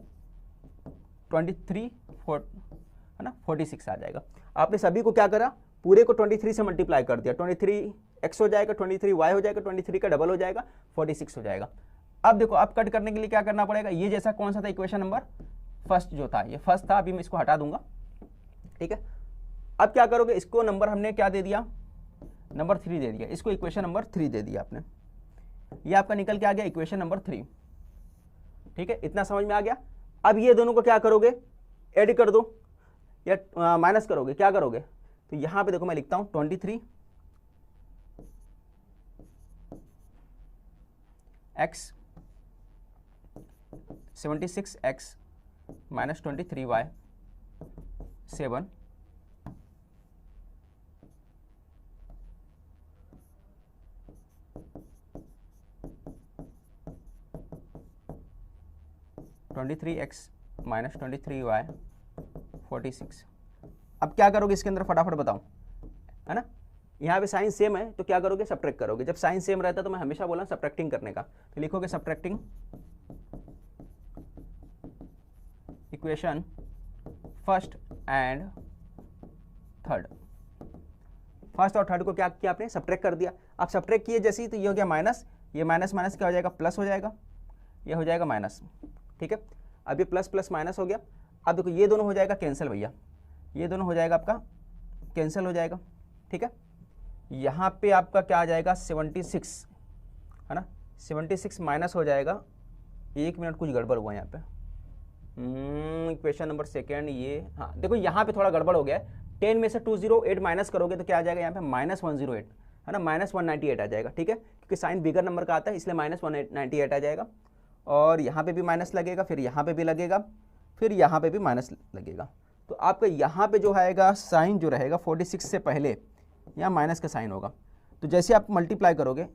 23 है ना, 46 आ जाएगा। आपने सभी को क्या करा, पूरे को 23 से मल्टीप्लाई कर दिया। 23x हो जाएगा, 23y हो जाएगा, 23 का डबल हो जाएगा, 46 हो जाएगा। अब देखो, अब कट करने के लिए क्या करना पड़ेगा, ये जैसा कौन सा था इक्वेशन नंबर फर्स्ट जो था, ये फर्स्ट था, अभी मैं इसको हटा दूंगा। ठीक है, अब क्या करोगे, इसको नंबर हमने क्या दे दिया, नंबर 3 दे दिया, इसको इक्वेशन नंबर 3 दे दिया आपने। ये आपका निकल के आ गया इक्वेशन नंबर 3। ठीक है, इतना समझ में आ गया। अब ये दोनों को क्या करोगे, ऐड कर दो या माइनस करोगे, क्या करोगे। तो यहां पे देखो मैं लिखता हूं 23 x 76x minus 23y 7 23x minus 23y 46। अब क्या करोगे इसके अंदर, फटाफट बताओ, है ना। यहाँ पे साइन सेम है तो क्या करोगे, सब्ट्रैक्ट करोगे। जब साइन सेम रहता है तो मैं हमेशा बोला सब्ट्रैक्टिंग करने का, तो लिखोगे subtracting equation first and third. First और थर्ड को क्या किया आपने, सब्ट्रैक्ट कर दिया। आप सब्ट्रैक्ट किए जैसे ही, तो ये हो गया माइनस, ये माइनस माइनस क्या हो जाएगा, प्लस हो जाएगा, ये हो जाएगा माइनस। ठीक है, अब ये प्लस प्लस माइनस हो गया। अब देखो ये दोनों हो जाएगा कैंसिल भैया, ये दोनों हो जाएगा आपका कैंसिल हो जाएगा। ठीक है, यहाँ पे आपका क्या आ जाएगा 76, है ना, 76 माइनस हो जाएगा, 1 मिनट कुछ गड़बड़ हुआ यहाँ पे, इक्वेशन नंबर सेकेंड ये, हाँ देखो यहाँ पे थोड़ा गड़बड़ हो गया है। 10 में से 208 माइनस करोगे तो क्या आ जाएगा यहाँ पे, माइनस 108, है ना, माइनस 198 आ जाएगा। ठीक है, क्योंकि साइन बिगर नंबर का आता है इसलिए माइनस 198 आ जाएगा। और यहाँ पे भी माइनस लगेगा, फिर यहाँ पे भी लगेगा, फिर यहाँ पे भी माइनस लगेगा। तो आपका यहाँ पे जो आएगा साइन जो रहेगा 46 से पहले यहाँ माइनस का साइन होगा। तो जैसे आप मल्टीप्लाई करोगे,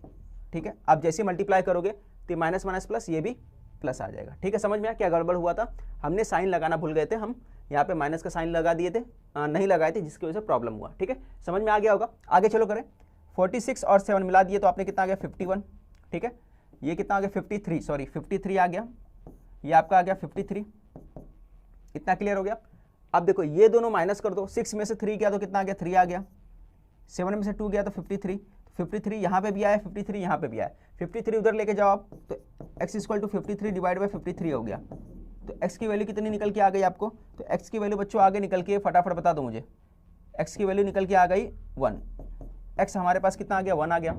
ठीक है, आप जैसे मल्टीप्लाई करोगे तो माइनस माइनस प्लस, ये भी प्लस आ जाएगा। ठीक है, समझ में आया क्या गड़बड़ हुआ था, हमने साइन लगाना भूल गए थे, हम यहाँ पे माइनस का साइन लगा दिए थे, नहीं लगाए थे, जिसकी वजह से प्रॉब्लम हुआ। ठीक है, समझ में आ गया होगा। आगे चलो करें, 46 और 7 मिला दिए तो आपने कितना आ गया 51। ठीक है, ये कितना आ गया 53, सॉरी 53 आ गया, ये आपका आ गया 53। इतना क्लियर हो गया। अब देखो ये दोनों माइनस कर दो, 6 में से 3 गया तो कितना आ गया 3 आ गया, 7 में से 2 गया तो 53, 53 यहाँ पे भी आया, 53 यहाँ पे भी आया, 53 उधर लेके जाओ आप, तो x equal to 53 divide by 53 हो गया। तो x की वैल्यू कितनी निकल के आ गई आपको? तो x की वैल्यू बच्चों आगे निकल के फटाफट बता दो मुझे। x की वैल्यू निकल के आ गई 1। x हमारे पास कितना आ गया? 1 आ गया।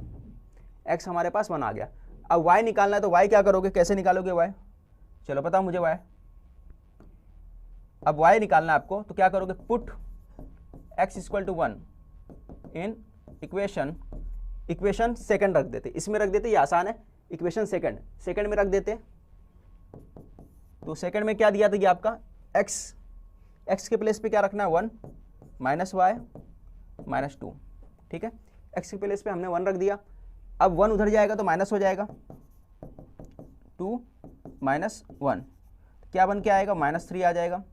x हमारे पास 1 आ गया। अब y निकालना है तो y क्या करोगे, कैसे निकालोगे y? चलो बताओ मुझे y। अब y निकालना है आपको तो क्या करोगे? Put x equal to 1 in equation second रख देते, इसमें रख देते, ये आसान है। इक्वेशन सेकंड में रख देते। तो सेकंड में क्या दिया था ये आपका x के प्लेस पे क्या रखना है? 1 माइनस वाई माइनस 2। ठीक है, x के प्लेस पे हमने 1 रख दिया। अब 1 उधर जाएगा तो माइनस हो जाएगा, 2 माइनस 1 क्या बन के आएगा? -3 आ जाएगा।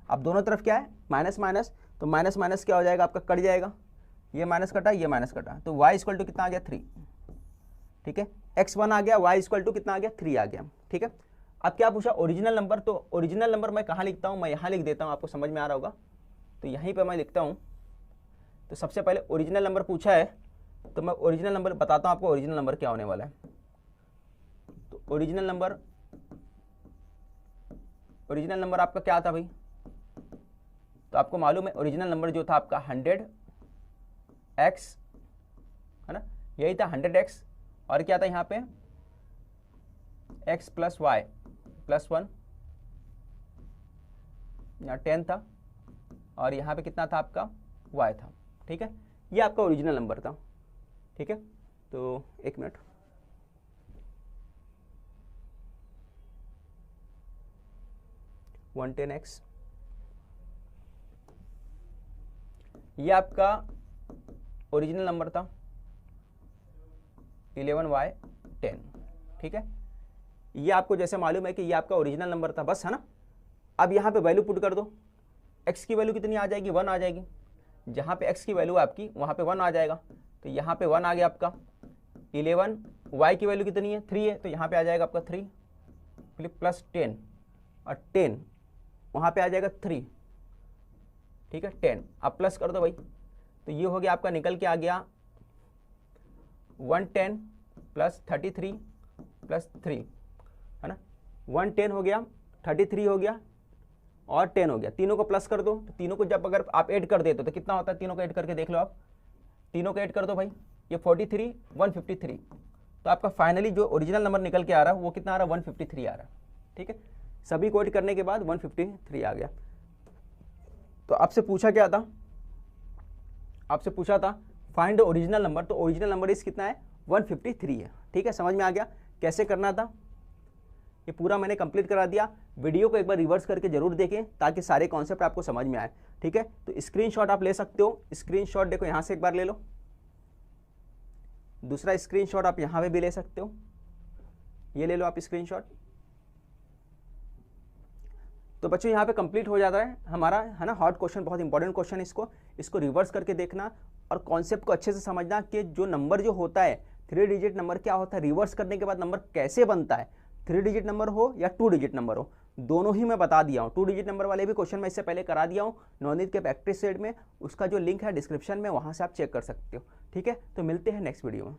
अब दोनों तरफ क्या है? माइनस माइनस, तो माइनस माइनस क्या हो जाएगा आपका? कट जाएगा। ये माइनस कटा, ये माइनस कटा, तो y इक्वल टू कितना आ गया? 3। ठीक है, x1 आ गया, y इक्वल टू कितना आ गया? 3 आ गया। ठीक है, अब क्या पूछा? Original number. तो ओरिजिनल नंबर मैं कहाँ लिखता हूँ? मैं यहाँ लिख देता हूँ, आपको समझ में आ रहा होगा। तो यहीं पर मैं लिखता हूँ। तो सबसे पहले ओरिजिनल नंबर पूछा है तो मैं ओरिजिनल नंबर बताता हूँ आपको। ओरिजिनल नंबर क्या होने वाला है? तो ओरिजिनल नंबर आपका क्या था भाई? तो आपको मालूम है ओरिजिनल नंबर जो था आपका 100x है ना, यही था 100x। और क्या था यहाँ पे? x प्लस वाई प्लस 1, यहाँ 10 था, और यहाँ पे कितना था आपका? y था। ठीक है, ये आपका ओरिजिनल नंबर था। ठीक है, तो एक मिनट, वन 10x, ये आपका ओरिजिनल नंबर था 11y 10। ठीक है, ये आपको जैसे मालूम है कि ये आपका ओरिजिनल नंबर था, बस है ना। अब यहाँ पे वैल्यू पुट कर दो। x की वैल्यू कितनी आ जाएगी? 1 आ जाएगी। जहाँ पे x की वैल्यू आपकी वहाँ पे 1 आ जाएगा, तो यहाँ पे 1 आ गया आपका 11। y की वैल्यू कितनी है? 3 है, तो यहाँ पे आ जाएगा आपका 3 प्लस 10, और 10 वहाँ पे आ जाएगा 3। ठीक है, 10 अब प्लस कर दो भाई, तो ये हो गया आपका, निकल के आ गया 110 प्लस 33 प्लस 3 है ना। 110 हो गया, 33 हो गया और 10 हो गया। तीनों को प्लस कर दो। तो तीनों को जब अगर आप ऐड कर देते हो तो कितना होता है? तीनों को ऐड करके देख लो आप, तीनों को ऐड कर दो भाई, ये 43 153। तो आपका फाइनली जो ओरिजिनल नंबर निकल के आ रहा है वो कितना आ रहा है? 153 आ रहा है। ठीक है, सभी को ऐड करने के बाद 153 आ गया। तो आपसे पूछा क्या था? आपसे पूछा था फाइंड ओरिजिनल नंबर। तो ओरिजिनल नंबर इस कितना है? 153 है। ठीक है, समझ में आ गया कैसे करना था? ये पूरा मैंने कंप्लीट करा दिया। वीडियो को एक बार रिवर्स करके जरूर देखें ताकि सारे कॉन्सेप्ट आपको समझ में आए। ठीक है, तो स्क्रीनशॉट आप ले सकते हो। स्क्रीनशॉट देखो, यहाँ से एक बार ले लो, दूसरा स्क्रीनशॉट आप यहाँ पे भी ले सकते हो, ये ले लो आप स्क्रीनशॉट। तो बच्चों यहाँ पे कंप्लीट हो जाता है हमारा, है ना, हॉट क्वेश्चन, बहुत इंपॉर्टेंट क्वेश्चन। इसको रिवर्स करके देखना और कॉन्सेप्ट को अच्छे से समझना कि जो नंबर जो होता है 3 डिजिट नंबर क्या होता है, रिवर्स करने के बाद नंबर कैसे बनता है। 3 डिजिट नंबर हो या 2 डिजिट नंबर हो, दोनों ही मैं बता दिया हूँ। 2 डिजिट नंबर वाले भी क्वेश्चन मैं इससे पहले करा दिया हूँ नवनीत के प्रैक्टिस सेट में, उसका जो लिंक है डिस्क्रिप्शन में, वहाँ से आप चेक कर सकते हो। ठीक है, तो मिलते हैं नेक्स्ट वीडियो में।